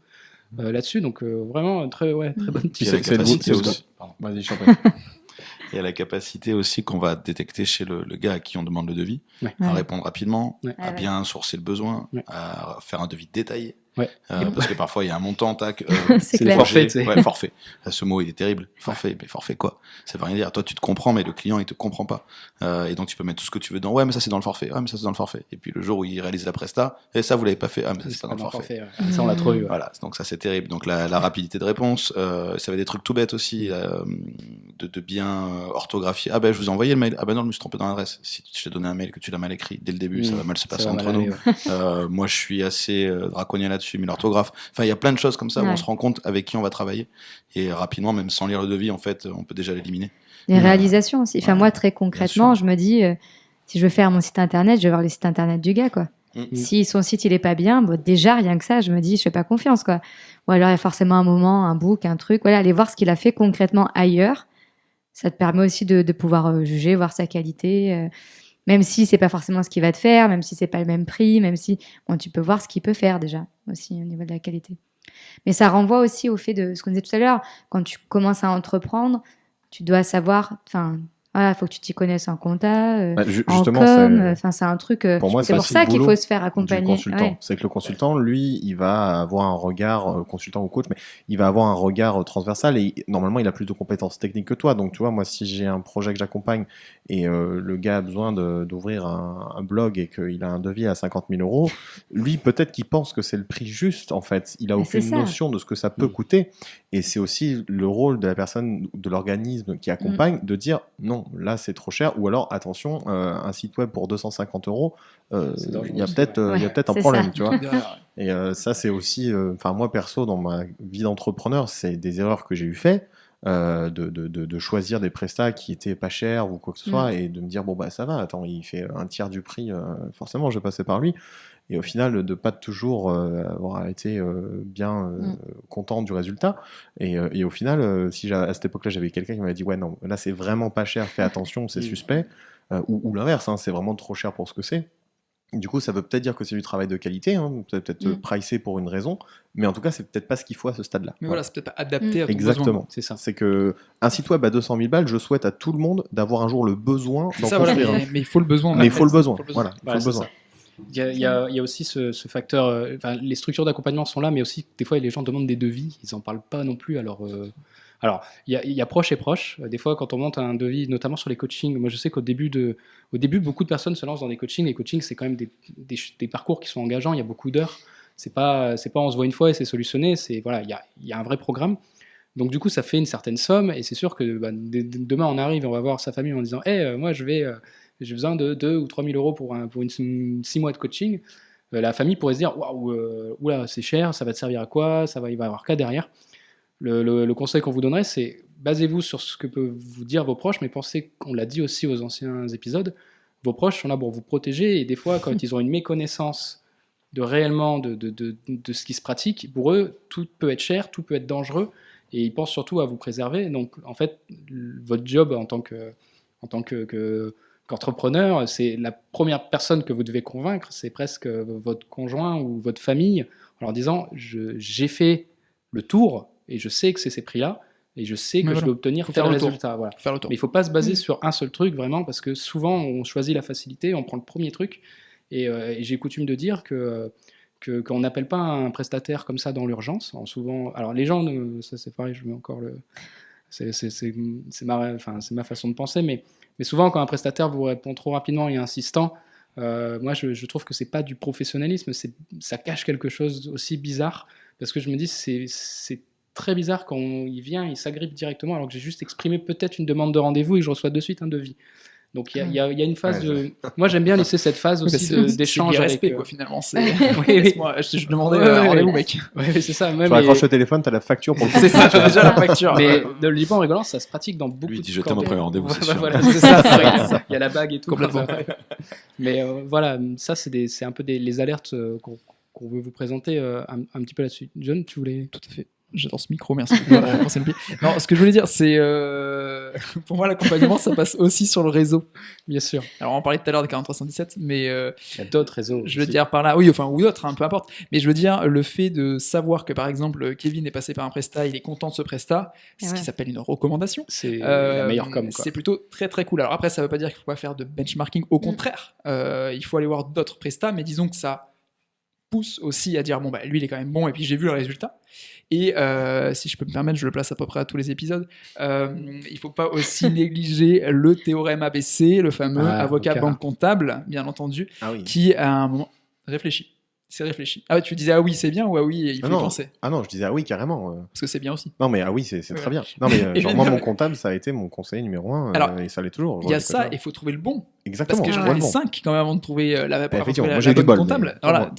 là-dessus. Donc vraiment très bonne Puis petite. la capacité c'est aussi. Pardon, vas-y, je t'en prie. Il y a la capacité aussi qu'on va détecter chez le gars à qui on demande le devis, Ouais. à Ouais. répondre rapidement, Ouais. à bien sourcer le besoin, Ouais. à faire un devis détaillé. Ouais. Parce que parfois il y a un montant, tac, C'est des clair. forfaits, tu sais. Ouais, forfait. Ce mot il est terrible. Forfait, mais forfait quoi? Ça veut rien dire. Toi tu te comprends, mais le client il te comprend pas. Et donc tu peux mettre tout ce que tu veux dedans. Ouais, mais ça c'est dans le forfait. Ouais, mais ça c'est dans le forfait. Et puis le jour où il réalise la presta, et ça vous l'avez pas fait. Ah, mais ça c'est pas dans le forfait. Ouais. Ça on l'a trop eu. Ouais. Voilà, donc ça c'est terrible. Donc la rapidité de réponse, ça va des trucs tout bêtes aussi, de bien orthographier. Ah ben je vous ai envoyé le mail. Ah ben non, je me suis trompé dans l'adresse. Si je t'ai donné un mail que tu l'as mal écrit dès le début, ça va mal se passer Ça va entre mal nous. aller, ouais. Moi je suis assez draconien là-dessus. là-dessus, mais l'orthographe. Enfin, il y a plein de choses comme ça où Ouais. on se rend compte avec qui on va travailler. Et rapidement, même sans lire le devis, en fait, on peut déjà l'éliminer. Les réalisations aussi. Enfin, Ouais, moi, très concrètement, sûr. je me dis, si je veux faire mon site internet, je vais voir le site internet du gars, quoi. Mm. Si son site, il est pas bien, bon, déjà, rien que ça, je me dis, je fais pas confiance, quoi. Ou alors, il y a forcément un moment, un book, un truc. Voilà, aller voir ce qu'il a fait concrètement ailleurs. Ça te permet aussi de pouvoir juger, voir sa qualité. Même si c'est pas forcément ce qu'il va te faire, même si c'est pas le même prix, même si, bon, tu peux voir ce qu'il peut faire déjà, aussi, au niveau de la qualité. Mais ça renvoie aussi au fait de ce qu'on disait tout à l'heure, quand tu commences à entreprendre, tu dois savoir, enfin, voilà, faut que tu t'y connaisses en compta, Bah, en justement, com, c'est- enfin, c'est un truc, pour moi, c'est c'est pour aussi ça le qu'il boulot faut se faire du accompagner. consultant. Ouais. C'est que le consultant, lui, il va avoir un regard, consultant ou coach, mais il va avoir un regard transversal et normalement, il a plus de compétences techniques que toi. Donc, tu vois, moi, si j'ai un projet que j'accompagne et le gars a besoin d'ouvrir un blog et qu'il a un devis à 50 000 euros, lui, peut-être qu'il pense que c'est le prix juste, en fait. Il a Mais c'est aucune ça. notion de ce que ça peut coûter. Et c'est aussi le rôle de la personne, de l'organisme qui accompagne, de dire non, là, c'est trop cher, ou alors, attention, un site web pour 250 euros, C'est dangereux il y a aussi, peut-être ouais. il y a peut-être un C'est problème, ça. tu vois. Derrière, Et ça, c'est aussi, enfin moi perso, dans ma vie d'entrepreneur, c'est des erreurs que j'ai eu fait, de choisir des prestats qui étaient pas chers ou quoi que ce soit, et de me dire bon bah ça va, attends, il fait un tiers du prix, forcément je vais passer par lui. Et au final, de pas toujours avoir été bien content du résultat. Et au final, si à cette époque-là, j'avais quelqu'un qui m'avait dit ouais non, là c'est vraiment pas cher, fais attention, c'est suspect, ou l'inverse, hein, c'est vraiment trop cher pour ce que c'est. Du coup, ça veut peut-être dire que c'est du travail de qualité, hein, peut-être pricé pour une raison, mais en tout cas, c'est peut-être pas ce qu'il faut à ce stade-là. Mais Voilà. voilà, c'est peut-être pas adapté à ton Exactement. besoin. C'est ça. C'est que un site web à 200 000 balles, je souhaite à tout le monde d'avoir un jour le besoin d'en Ça, voilà, construire un. mais il faut le besoin. Mais il en faut le fait. besoin. Voilà, il faut Voilà, le c'est besoin. ça. Il y a aussi ce facteur. Enfin, les structures d'accompagnement sont là, mais aussi des fois les gens demandent des devis, ils en parlent pas non plus. Alors, il y a proche et proche. Des fois, quand on monte un devis, notamment sur les coachings, moi je sais qu'au début, beaucoup de personnes se lancent dans des coachings. Les coachings, c'est quand même des parcours qui sont engageants. Il y a beaucoup d'heures. C'est pas on se voit une fois et c'est solutionné. C'est voilà, il y a un vrai programme. Donc du coup, ça fait une certaine somme et c'est sûr que demain on arrive et on va voir sa famille en disant, moi j'ai besoin de 2 ou 3 000 euros pour 6 mois de coaching. La famille pourrait se dire, waouh, oula, c'est cher, ça va te servir à quoi, il va y avoir quoi derrière. Le conseil qu'on vous donnerait, c'est basez-vous sur ce que peuvent vous dire vos proches, mais pensez, on l'a dit aussi aux anciens épisodes, vos proches sont là pour vous protéger, et des fois, quand ils ont une méconnaissance réellement de ce qui se pratique, pour eux, tout peut être cher, tout peut être dangereux, et ils pensent surtout à vous préserver. Donc, en fait, votre job en tant qu'entrepreneur, c'est la première personne que vous devez convaincre, c'est presque votre conjoint ou votre famille, en leur disant, j'ai fait le tour, et je sais que c'est ces prix-là, et je sais que Mais je voilà. vais obtenir Faut tel faire le tour. résultat. Voilà. Faire le tour. Mais il ne faut pas se baser sur un seul truc, vraiment, parce que souvent, on choisit la facilité, on prend le premier truc, et j'ai coutume de dire qu'on n'appelle pas un prestataire comme ça dans l'urgence. Souvent, alors les gens, ça c'est pareil, je mets encore c'est ma façon de penser, mais souvent quand un prestataire vous répond trop rapidement et insistant, moi je trouve que c'est pas du professionnalisme, ça cache quelque chose aussi bizarre, parce que je me dis c'est très bizarre quand il vient, il s'agrippe directement alors que j'ai juste exprimé peut-être une demande de rendez-vous et que je reçois de suite un devis. Donc il y a une phase Moi j'aime bien laisser cette phase aussi d'échange avec... respect, quoi, finalement. Oui. Laisse-moi, je demandais Ouais, rendez-vous, mec. Ouais, c'est ça. Tu Même raccroches le téléphone, t'as la facture pour le C'est ça, j'ai déjà la facture. Mais de le dire en rigolant, ça se pratique dans beaucoup Lui, il de dit je t'aime au premier rendez-vous, c'est sûr. Voilà, c'est ça, c'est vrai. Il y a la bague et tout. Complètement. Mais voilà, ça c'est un peu les alertes qu'on veut vous présenter un petit peu là-dessus. John, tu voulais... Tout à fait. J'adore ce micro, merci. Non, ce que je voulais dire, c'est pour moi l'accompagnement, ça passe aussi sur le réseau. Bien sûr. Alors on parlait tout à l'heure des 4317, mais Il y a d'autres réseaux. je veux dire par là, oui, enfin ou d'autres, hein, peu importe. Mais je veux dire le fait de savoir que par exemple Kevin est passé par un prestat, il est content de ce prestat, c'est ce qui s'appelle une recommandation. C'est la meilleure com, quoi. C'est plutôt très très cool. Alors après, ça veut pas dire qu'il faut pas faire de benchmarking. Au contraire, il faut aller voir d'autres prestats, mais disons que ça pousse aussi à dire bon bah lui il est quand même bon et puis j'ai vu le résultat. Et si je peux me permettre, je le place à peu près à tous les épisodes. Il faut pas aussi négliger le théorème ABC, le fameux avocat banque comptable, bien entendu, qui à un moment réfléchit. C'est réfléchi. Ah ouais, tu disais ah oui c'est bien ou ah oui il faut y penser. Ah non, je disais ah oui carrément. Parce que c'est bien aussi. Non mais ah oui c'est très bien. Non mais genre moi mon comptable ça a été mon conseiller numéro 1 Alors, et ça l'est toujours. Il y a ça, il faut trouver le bon. Exactement. Parce que j'en ouais. avais 5 quand même avant de trouver Effectivement, la moi, j'ai eu bonne du bol, comptable. mais- Voilà,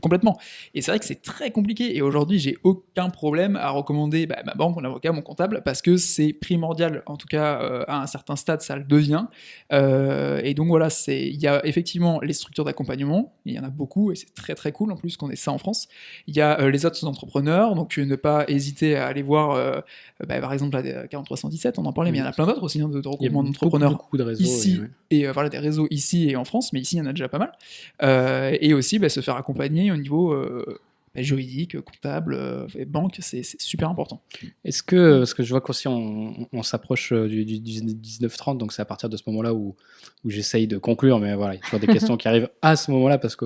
complètement. Et c'est vrai que c'est très compliqué. Et aujourd'hui, j'ai aucun problème à recommander ma banque, mon avocat, mon comptable, parce que c'est primordial. En tout cas, à un certain stade, ça le devient. Et donc voilà, il y a effectivement les structures d'accompagnement. Il y en a beaucoup et c'est très très cool en plus qu'on ait ça en France. Il y a les autres entrepreneurs, donc ne pas hésiter à aller voir, par exemple, la 4317, on en parlait, mais il y en a plein d'autres aussi, de Il y a regroupements d'entrepreneurs beaucoup de réseaux. ici ouais. et voilà, des réseaux ici et en France, mais ici il y en a déjà pas mal. Et aussi se faire accompagner au niveau juridique, comptable, et banque, c'est super important. Est-ce que, parce que je vois qu'aussi on s'approche du 19-30, donc c'est à partir de ce moment-là où j'essaye de conclure, mais voilà, il y a toujours des questions qui arrivent à ce moment-là parce que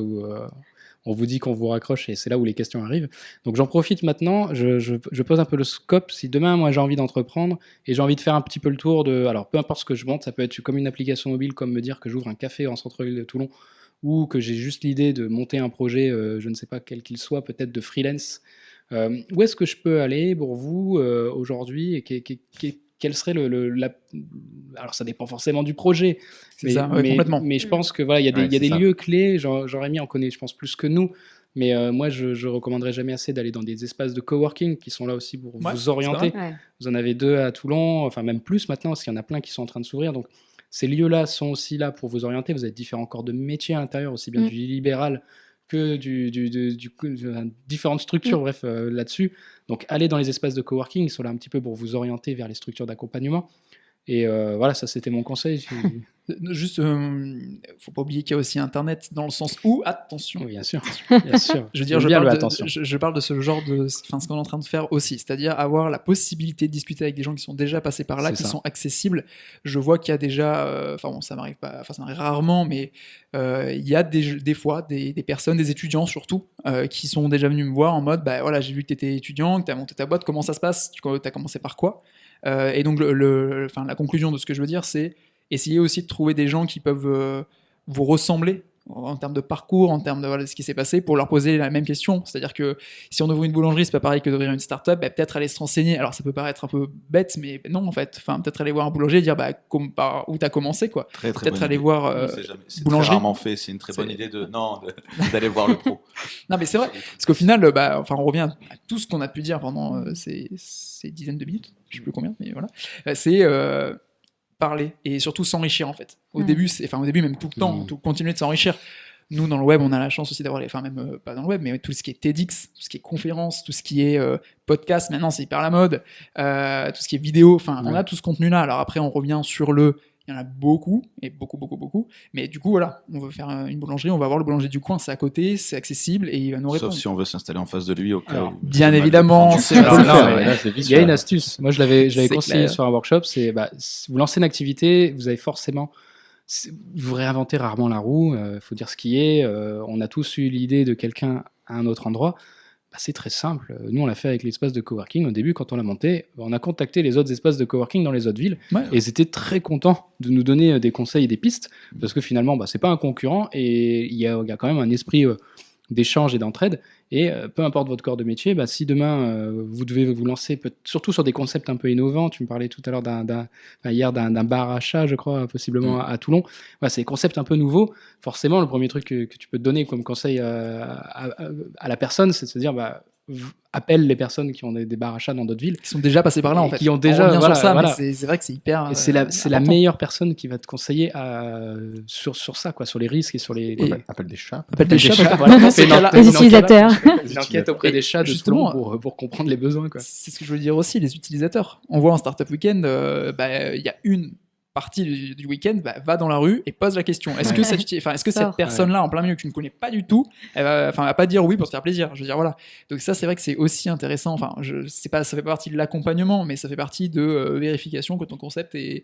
on vous dit qu'on vous raccroche et c'est là où les questions arrivent. Donc j'en profite maintenant, je pose un peu le scope. Si demain, moi, j'ai envie d'entreprendre et j'ai envie de faire un petit peu le tour de... Alors, peu importe ce que je monte, ça peut être comme une application mobile, comme me dire que j'ouvre un café en centre-ville de Toulon ou que j'ai juste l'idée de monter un projet, je ne sais pas quel qu'il soit, peut-être de freelance. Où est-ce que je peux aller pour vous aujourd'hui et quel serait alors ça dépend forcément du projet, C'est ça, ouais, complètement. mais je pense que voilà, il y a Ouais, des c'est ça. lieux clés. Jean-Rémy en connaît, je pense, plus que nous. Mais moi, je recommanderais jamais assez d'aller dans des espaces de coworking qui sont là aussi pour Ouais, vous c'est orienter. Ouais. Vous en avez 2 à Toulon, enfin même plus maintenant, parce qu'il y en a plein qui sont en train de s'ouvrir. Donc ces lieux-là sont aussi là pour vous orienter. Vous avez différents corps de métiers à l'intérieur, aussi bien du libéral que différentes structures, bref, là-dessus. Donc allez dans les espaces de coworking, ils sont là un petit peu pour vous orienter vers les structures d'accompagnement. Et voilà, ça c'était mon conseil. Juste, faut pas oublier qu'il y a aussi Internet dans le sens où, attention, Oui, bien sûr, bien sûr. je veux dire, J'aime bien le attention. je parle de ce genre de, enfin, ce qu'on est en train de faire aussi, c'est-à-dire avoir la possibilité de discuter avec des gens qui sont déjà passés par là, C'est qui ça. sont accessibles. Je vois qu'il y a déjà, enfin bon, ça m'arrive pas, enfin ça m'arrive rarement, mais il y a des fois des personnes, des étudiants surtout, qui sont déjà venus me voir en mode, bah voilà, j'ai vu que tu étais étudiant, que tu as monté ta boîte, comment ça se passe, tu as commencé par quoi? Et donc enfin, la conclusion de ce que je veux dire, c'est essayer aussi de trouver des gens qui peuvent vous ressembler en termes de parcours, en termes de voilà, ce qui s'est passé, pour leur poser la même question. C'est-à-dire que si on ouvre une boulangerie, c'est pas pareil que d'ouvrir une start-up, bah, peut-être aller se renseigner. Alors ça peut paraître un peu bête, mais non en fait. Enfin, peut-être aller voir un boulanger et dire où t'as commencé, quoi. Très, très Peut-être bonne aller idée. voir C'est boulangerie. très rarement fait, c'est une très bonne idée d'aller voir le pro. Non mais c'est vrai, parce qu'au final, enfin, on revient à tout ce qu'on a pu dire pendant ces dizaines de minutes, je sais plus combien, mais voilà. C'est parler et surtout s'enrichir en fait. Au début, même tout le temps, continuer de s'enrichir. Nous, dans le web, on a la chance aussi d'avoir enfin même pas dans le web, mais tout ce qui est TEDx, tout ce qui est conférence, tout ce qui est podcast, maintenant c'est hyper la mode, tout ce qui est vidéo, enfin on a tout ce contenu-là. Alors après, on revient sur il y en a beaucoup, et beaucoup, mais du coup, voilà, on veut faire une boulangerie, on va voir le boulanger du coin, c'est à côté, c'est accessible, et il va nous répondre. Sauf si on veut s'installer en face de lui, au cas Alors, où. bien évidemment, c'est Alors, vrai. non, ça, mais là, c'est il vicieux, y a une là. astuce. Moi, je l'avais C'est conseillé clair. sur un workshop. C'est si vous lancez une activité, vous avez forcément, vous réinventez rarement la roue. Faut dire ce qui est. On a tous eu l'idée de quelqu'un à un autre endroit. Bah, c'est très simple. Nous, on l'a fait avec l'espace de coworking. Au début, quand on l'a monté, on a contacté les autres espaces de coworking dans les autres villes. Ouais. Et ils étaient très contents de nous donner des conseils et des pistes. Parce que finalement, c'est pas un concurrent. Et il y a quand même un esprit d'échange et d'entraide. Et peu importe votre corps de métier, si demain vous devez vous lancer, surtout sur des concepts un peu innovants, tu me parlais tout à l'heure hier d'un bar à chat, je crois, possiblement à Toulon. C'est des concepts un peu nouveaux. Forcément, le premier truc que tu peux te donner comme conseil à la personne, c'est de se dire appelle les personnes qui ont des bars à chat dans d'autres villes. Qui sont déjà passés par là, Et en fait. qui ont On déjà- revient voilà, sur ça, voilà. mais c'est vrai que c'est hyper. Et c'est la important. meilleure personne qui va te conseiller sur ça, sur les risques et sur les. Appelle des chats. Appelle des chats, chats, voilà. voilà. C'est Une enquête- Les une utilisateurs. Une enquête auprès des chats de Justement, Toulon pour comprendre les besoins. Quoi. C'est ce que je veux dire aussi, les utilisateurs. On voit en Startup Weekend, il y a une partie du week-end, va dans la rue et pose la question. Est-ce que, est-ce que cette Sors. personne-là, en plein milieu, que tu ne connais pas du tout, elle va pas dire oui pour se faire plaisir. Je veux dire, voilà. Donc ça, c'est vrai que c'est aussi intéressant. Enfin, ça fait pas partie de l'accompagnement, mais ça fait partie de vérification que ton concept est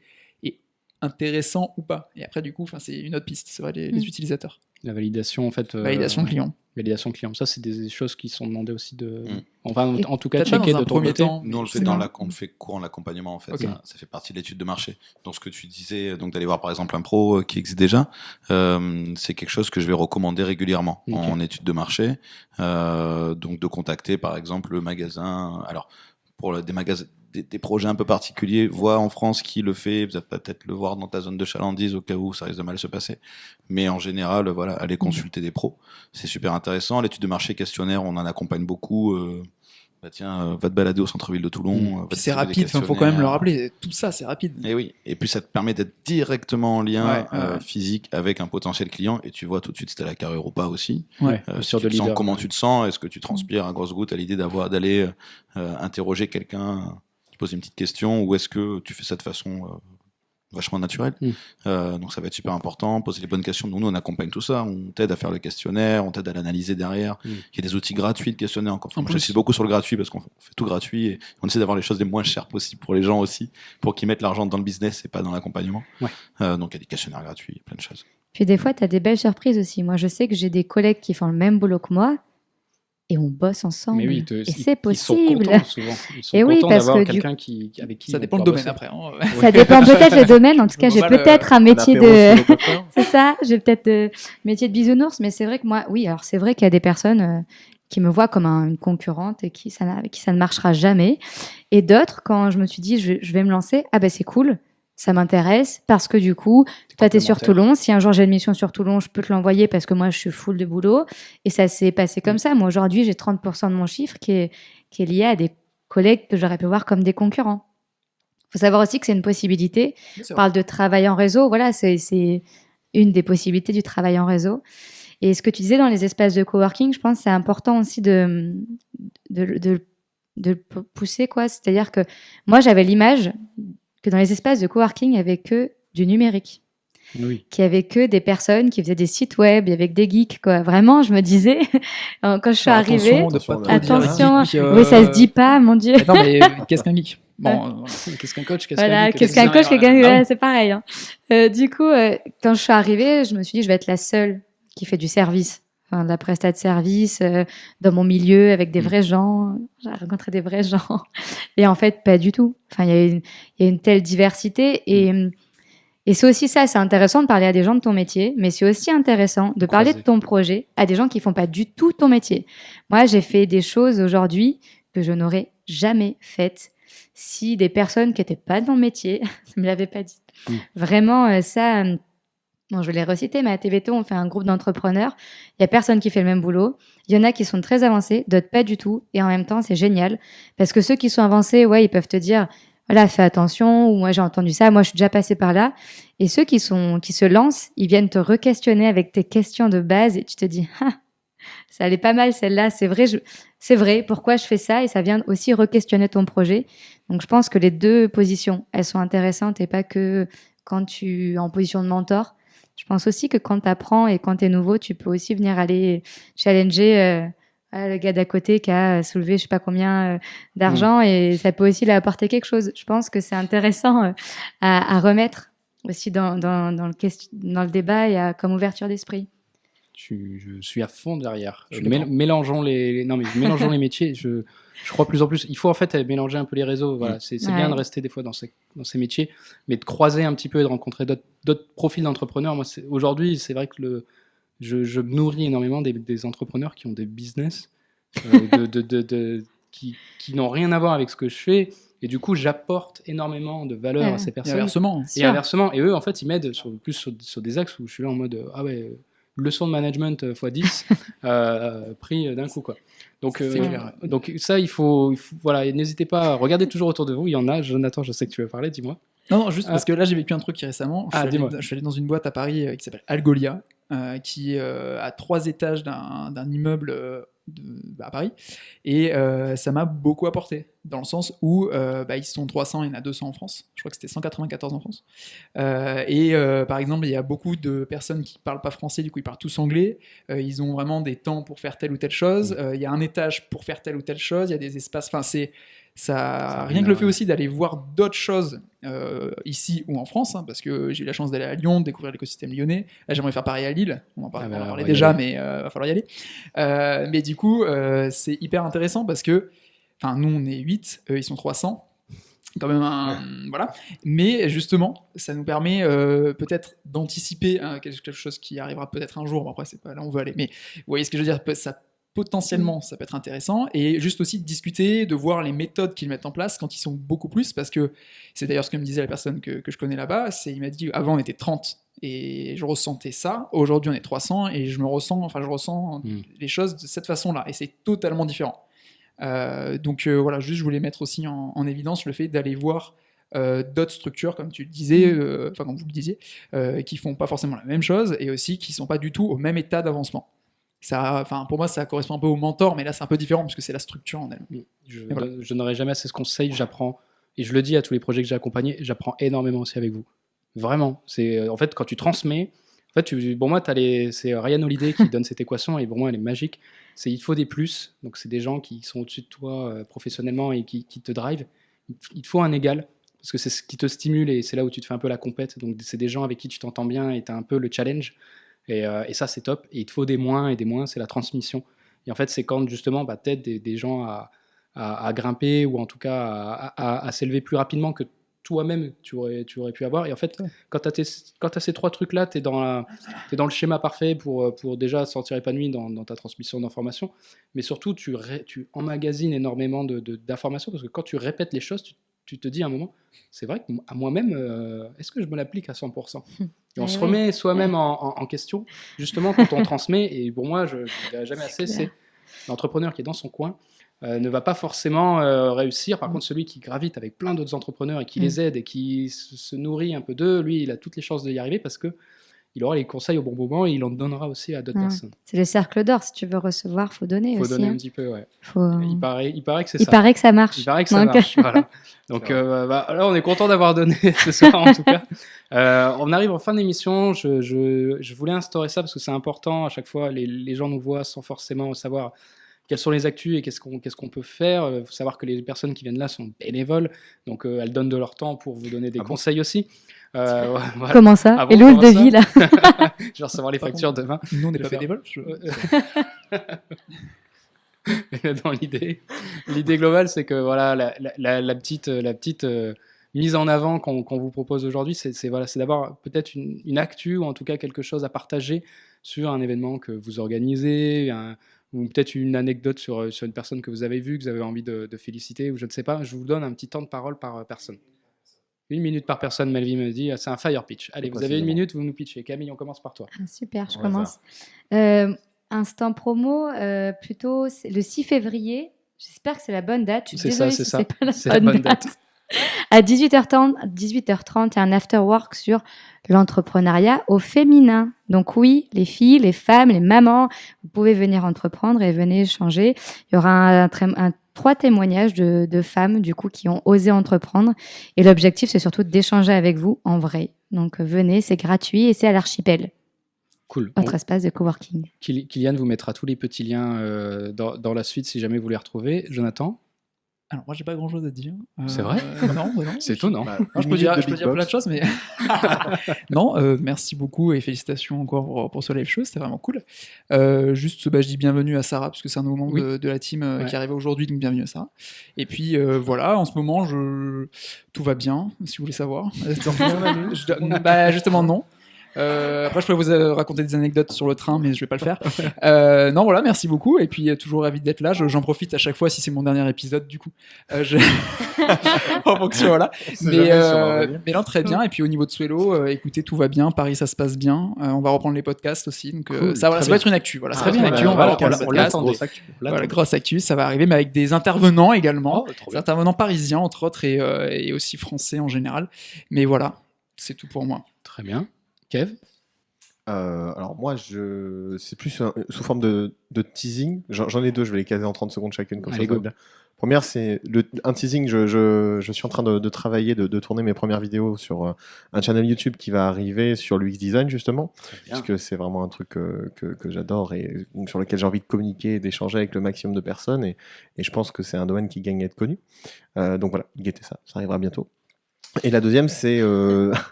intéressant ou pas. Et après, du coup, c'est une autre piste. C'est vrai, les utilisateurs. La validation, en fait. Validation client. Validation client. Ça, c'est des choses qui sont demandées aussi de. Enfin, en tout cas, Peut-être pas checker dans un de ton premier côté. temps. Nous, on le fait on le fait courant l'accompagnement, en fait. Ok. Ça fait partie de l'étude de marché. Donc, ce que tu disais, donc d'aller voir par exemple un pro qui existe déjà, c'est quelque chose que je vais recommander régulièrement en étude de marché. Donc, de contacter par exemple le magasin. Alors, pour des des projets un peu particuliers, vois en France qui le fait, vous allez peut-être le voir dans ta zone de chalandise au cas où ça risque de mal se passer. Mais en général, voilà, allez consulter des pros. C'est super intéressant. L'étude de marché questionnaire, on en accompagne beaucoup. Va te balader au centre-ville de Toulon. Va Puis te c'est trouver des rapide, il faut quand même le questionnaires. rappeler. Tout ça, c'est rapide. Et oui, et puis ça te permet d'être directement en lien Ouais. physique avec un potentiel client et tu vois tout de suite si t'as la carrure ou pas aussi. Ouais, Si sur tu de te sens, leader. comment tu te sens, est-ce que tu transpires à grosses gouttes à l'idée d'aller interroger quelqu'un, tu poses une petite question ou est-ce que tu fais ça de façon vachement naturelle. Donc ça va être super important, poser les bonnes questions. Nous on accompagne tout ça, on t'aide à faire le questionnaire, on t'aide à l'analyser derrière. Il y a des outils gratuits de questionnaire encore. En Moi, plus. j'insiste beaucoup sur le gratuit parce qu'on fait tout gratuit et on essaie d'avoir les choses les moins chères possibles pour les gens aussi, pour qu'ils mettent l'argent dans le business et pas dans l'accompagnement. Donc il y a des questionnaires gratuits, il y a plein de choses. Puis des fois, tu as des belles surprises aussi. Moi, je sais que j'ai des collègues qui font le même boulot que moi et on bosse ensemble. Mais oui, et c'est ils sont possible. contents souvent. Ils sont Et oui, contents parce d'avoir que du- quelqu'un avec qui Ça ils dépend vont le pouvoir domaine bosser. après. Hein. Ça dépend peut-être le domaine. En tout cas, j'ai Voilà, peut-être un métier apéro de... sous le copain. C'est ça, j'ai peut-être métier de bisounours, mais c'est vrai que moi, oui, alors c'est vrai qu'il y a des personnes qui me voient comme une concurrente et avec qui ça ne marchera jamais. Et d'autres, quand je me suis dit, je vais me lancer, ah ben c'est cool, ça m'intéresse, parce que du coup, toi, t'es sur complémentaire. Toulon. Si un jour j'ai une mission sur Toulon, je peux te l'envoyer parce que moi, je suis full de boulot. Et ça s'est passé comme ça. Moi, aujourd'hui, j'ai 30% de mon chiffre qui est lié à des collègues que j'aurais pu voir comme des concurrents. Il faut savoir aussi que c'est une possibilité. C'est On vrai. parle de travail en réseau. Voilà, c'est une des possibilités du travail en réseau. Et ce que tu disais dans les espaces de coworking, je pense que c'est important aussi de pousser, quoi. C'est-à-dire que moi, j'avais l'image que dans les espaces de coworking, il n'y avait que du numérique, Oui. qu'il y avait que des personnes qui faisaient des sites web, avec des geeks, quoi. Vraiment, je me disais, quand je suis arrivée, Attention de pas Attention, trop dire attention, geek, oui, ça se dit pas, mon Dieu. Non, mais qu'est-ce qu'un geek Bon, Qu'est-ce qu'un coach, Voilà, geek, qu'est-ce qu'un coach, designer, quelqu'un, ah ouais, c'est pareil. Hein. Du coup, quand je suis arrivée, je me suis dit, je vais être la seule qui fait du service, enfin, de la prestat de service, dans mon milieu, avec des vrais gens. J'ai rencontré des vrais gens. Et en fait, pas du tout. Enfin, il y a une telle diversité. Et c'est aussi ça, c'est intéressant de parler à des gens de ton métier, mais c'est aussi intéressant de parler de ton projet à des gens qui font pas du tout ton métier. Moi, j'ai fait des choses aujourd'hui que je n'aurais jamais faites si des personnes qui n'étaient pas dans le métier ne me l'avaient pas dit. Vraiment, ça, bon, je vais les reciter, mais à TVT, on fait un groupe d'entrepreneurs. Il n'y a personne qui fait le même boulot. Il y en a qui sont très avancés, d'autres pas du tout. Et en même temps, c'est génial. Parce que ceux qui sont avancés, ouais, ils peuvent te dire, voilà, fais attention, ou moi j'ai entendu ça, moi je suis déjà passé par là. Et ceux qui se lancent, ils viennent te re-questionner avec tes questions de base et tu te dis, ah, ça allait pas mal celle-là, c'est vrai, pourquoi je fais ça? Et ça vient aussi re-questionner ton projet. Donc je pense que les deux positions, elles sont intéressantes et pas que quand tu es en position de mentor. Je pense aussi que quand tu apprends et quand tu es nouveau, tu peux aussi venir aller challenger le gars d'à côté qui a soulevé je sais pas combien d'argent et ça peut aussi lui apporter quelque chose. Je pense que c'est intéressant à remettre aussi dans le débat et comme ouverture d'esprit. Je suis à fond derrière. Je suis d'accord. Mélangeons mélangeons les métiers. Je crois plus en plus. Il faut en fait mélanger un peu les réseaux. Voilà, c'est Ouais. bien de rester des fois dans ces métiers, mais de croiser un petit peu et de rencontrer d'autres profils d'entrepreneurs. Moi, aujourd'hui, c'est vrai que je me nourris énormément des entrepreneurs qui ont des business qui n'ont rien à voir avec ce que je fais. Et du coup, j'apporte énormément de valeur à ces Et personnes. inversement. Et inversement. Et eux, en fait, ils m'aident plus sur des axes où je suis là en mode ah ouais, leçon de management x 10 pris d'un coup, quoi. Donc, C'est clair. donc ça, il faut voilà, n'hésitez pas à regarder toujours autour de vous. Il y en a. Jonathan, je sais que tu veux parler, dis-moi. Non, juste parce que là, j'ai vécu un truc qui récemment. dis-moi. Je suis allé dans une boîte à Paris qui s'appelle Algolia, qui est à 3 étages d'un immeuble à Paris. Et ça m'a beaucoup apporté, dans le sens où ils sont 300, il y en a 200 en France. Je crois que c'était 194 en France. Par exemple, il y a beaucoup de personnes qui ne parlent pas français, du coup, ils parlent tous anglais. Ils ont vraiment des temps pour faire telle ou telle chose. Il y a un étage pour faire telle ou telle chose. Il y a des espaces. Enfin, rien que le fait aussi d'aller voir d'autres choses ici ou en France, hein, parce que j'ai eu la chance d'aller à Lyon, de découvrir l'écosystème lyonnais. Là, j'aimerais faire pareil à Lille. On en parlait, Ah bah, on en parlait on va y déjà, aller. mais va falloir y aller. Mais du coup, c'est hyper intéressant parce que, nous, on est 8, eux, ils sont 300. Quand même voilà. Mais justement, ça nous permet peut-être d'anticiper quelque chose qui arrivera peut-être un jour. Bon, après, c'est pas là où on veut aller. Mais vous voyez ce que je veux dire, ça potentiellement ça peut être intéressant, et juste aussi de discuter, de voir les méthodes qu'ils mettent en place quand ils sont beaucoup plus, parce que c'est d'ailleurs ce que me disait la personne que je connais là-bas, il m'a dit avant on était 30 et je ressentais ça, aujourd'hui on est 300 et je ressens les choses de cette façon-là, et c'est totalement différent. Donc voilà, juste je voulais mettre aussi en évidence le fait d'aller voir d'autres structures, comme tu le disais, comme vous le disiez, qui font pas forcément la même chose, et aussi qui sont pas du tout au même état d'avancement. Pour moi, ça correspond un peu au mentor, mais là, c'est un peu différent puisque c'est la structure en elle. Je n'aurai jamais assez ce conseil. J'apprends, et je le dis à tous les projets que j'ai accompagnés, j'apprends énormément aussi avec vous. Vraiment. C'est en fait quand tu transmets. En fait, pour moi, c'est Ryan Holiday qui donne cette équation, et pour moi, elle est magique. C'est il te faut des plus. Donc, c'est des gens qui sont au-dessus de toi professionnellement et qui te drive. Il te faut un égal, parce que c'est ce qui te stimule et c'est là où tu te fais un peu la compète. Donc, c'est des gens avec qui tu t'entends bien et tu as un peu le challenge. Et ça, c'est top. Et il te faut des moins, et des moins, c'est la transmission. Et en fait, c'est quand justement, t'aides des gens à grimper, ou en tout cas à s'élever plus rapidement que toi-même tu aurais pu avoir. Et en fait, quand tu as ces trois trucs-là, tu es dans le schéma parfait pour déjà se sentir épanoui dans ta transmission d'informations. Mais surtout, tu emmagasines énormément d'informations, parce que quand tu répètes les choses, tu te dis à un moment, c'est vrai qu'à moi-même, est-ce que je me l'applique à 100%? Et on se remet soi-même en question, justement, quand on transmet. Et pour moi, je ne dirai jamais assez, c'est l'entrepreneur qui est dans son coin ne va pas forcément réussir. Par contre, celui qui gravite avec plein d'autres entrepreneurs et qui les aide et qui se nourrit un peu d'eux, lui, il a toutes les chances d'y arriver, parce que il aura les conseils au bon moment et il en donnera aussi à d'autres personnes. C'est le cercle d'or. Si tu veux recevoir, faut donner aussi. Faut donner un petit peu, ouais. Il paraît que c'est ça. Il paraît que ça marche. Il paraît que ça marche, voilà. Donc là, on est content d'avoir donné ce soir, en tout cas. On arrive en fin d'émission. Je voulais instaurer ça parce que c'est important. À chaque fois, les gens nous voient sans forcément savoir quelles sont les actus et qu'est-ce qu'on peut faire. Il faut savoir que les personnes qui viennent là sont bénévoles, donc elles donnent de leur temps pour vous donner des conseils aussi. Voilà. Comment ça? Et l'eau, le devis, là? Je vais recevoir les factures demain. Nous, on n'est pas bénévoles. Dans l'idée globale, c'est que voilà, la petite mise en avant qu'on vous propose aujourd'hui, c'est d'avoir peut-être une actu, ou en tout cas quelque chose à partager sur un événement que vous organisez, ou peut-être une anecdote sur une personne que vous avez vue, que vous avez envie de féliciter, ou je ne sais pas. Je vous donne un petit temps de parole par personne. 1 minute par personne, Melvie me dit. C'est un fire pitch. Allez, vous avez 1 minute, vous nous pitchez. Camille, on commence par toi. Super, je commence. Instant promo, plutôt le 6 février. J'espère que c'est la bonne date. Je suis désolée si c'est pas la bonne date. À 18h30, il y a un after work sur l'entrepreneuriat au féminin. Donc oui, les filles, les femmes, les mamans, vous pouvez venir entreprendre et venez échanger. Il y aura 3 témoignages de femmes du coup qui ont osé entreprendre. Et l'objectif, c'est surtout d'échanger avec vous en vrai. Donc venez, c'est gratuit et c'est à l'Archipel. Cool. Votre espace de coworking. Kylian vous mettra tous les petits liens dans la suite si jamais vous les retrouvez. Jonathan? Alors moi j'ai pas grand chose à dire. C'est vrai? Non. C'est étonnant. Je peux dire plein de choses, mais non. Merci beaucoup et félicitations encore pour ce live show, c'était vraiment cool. Juste, je dis bienvenue à Sarah parce que c'est un nouveau membre de la team qui arrive aujourd'hui, donc bienvenue à Sarah. Et puis voilà, en ce moment tout va bien, si vous voulez savoir. Justement non. Après, je pourrais vous raconter des anecdotes sur le train, mais je vais pas le faire. Non, voilà, merci beaucoup. Et puis, toujours ravi d'être là. J'en profite à chaque fois si c'est mon dernier épisode, du coup. En fonction, voilà. Mais non, très bien. Et puis, au niveau de Swello, écoutez, tout va bien. Paris, ça se passe bien. On va reprendre les podcasts aussi. Donc, cool, ça va être une actu. Voilà, ça va être une actu. On va reprendre le podcast. Voilà, grosse actu. Ça va arriver, mais avec des intervenants également. Des intervenants parisiens, entre autres, et aussi français en général. Mais voilà, c'est tout pour moi. Très bien. Kev? Alors moi, c'est plus sous forme de teasing. J'en ai 2, je vais les caser en 30 secondes chacune, comme ça va bien. Première, c'est un teasing. Je suis en train de travailler, de tourner mes premières vidéos sur un channel YouTube qui va arriver sur l'UX Design, justement, parce que c'est vraiment un truc que j'adore et sur lequel j'ai envie de communiquer, d'échanger avec le maximum de personnes, et je pense que c'est un domaine qui gagne à être connu. Donc voilà, guettez ça arrivera bientôt. Et la deuxième, c'est...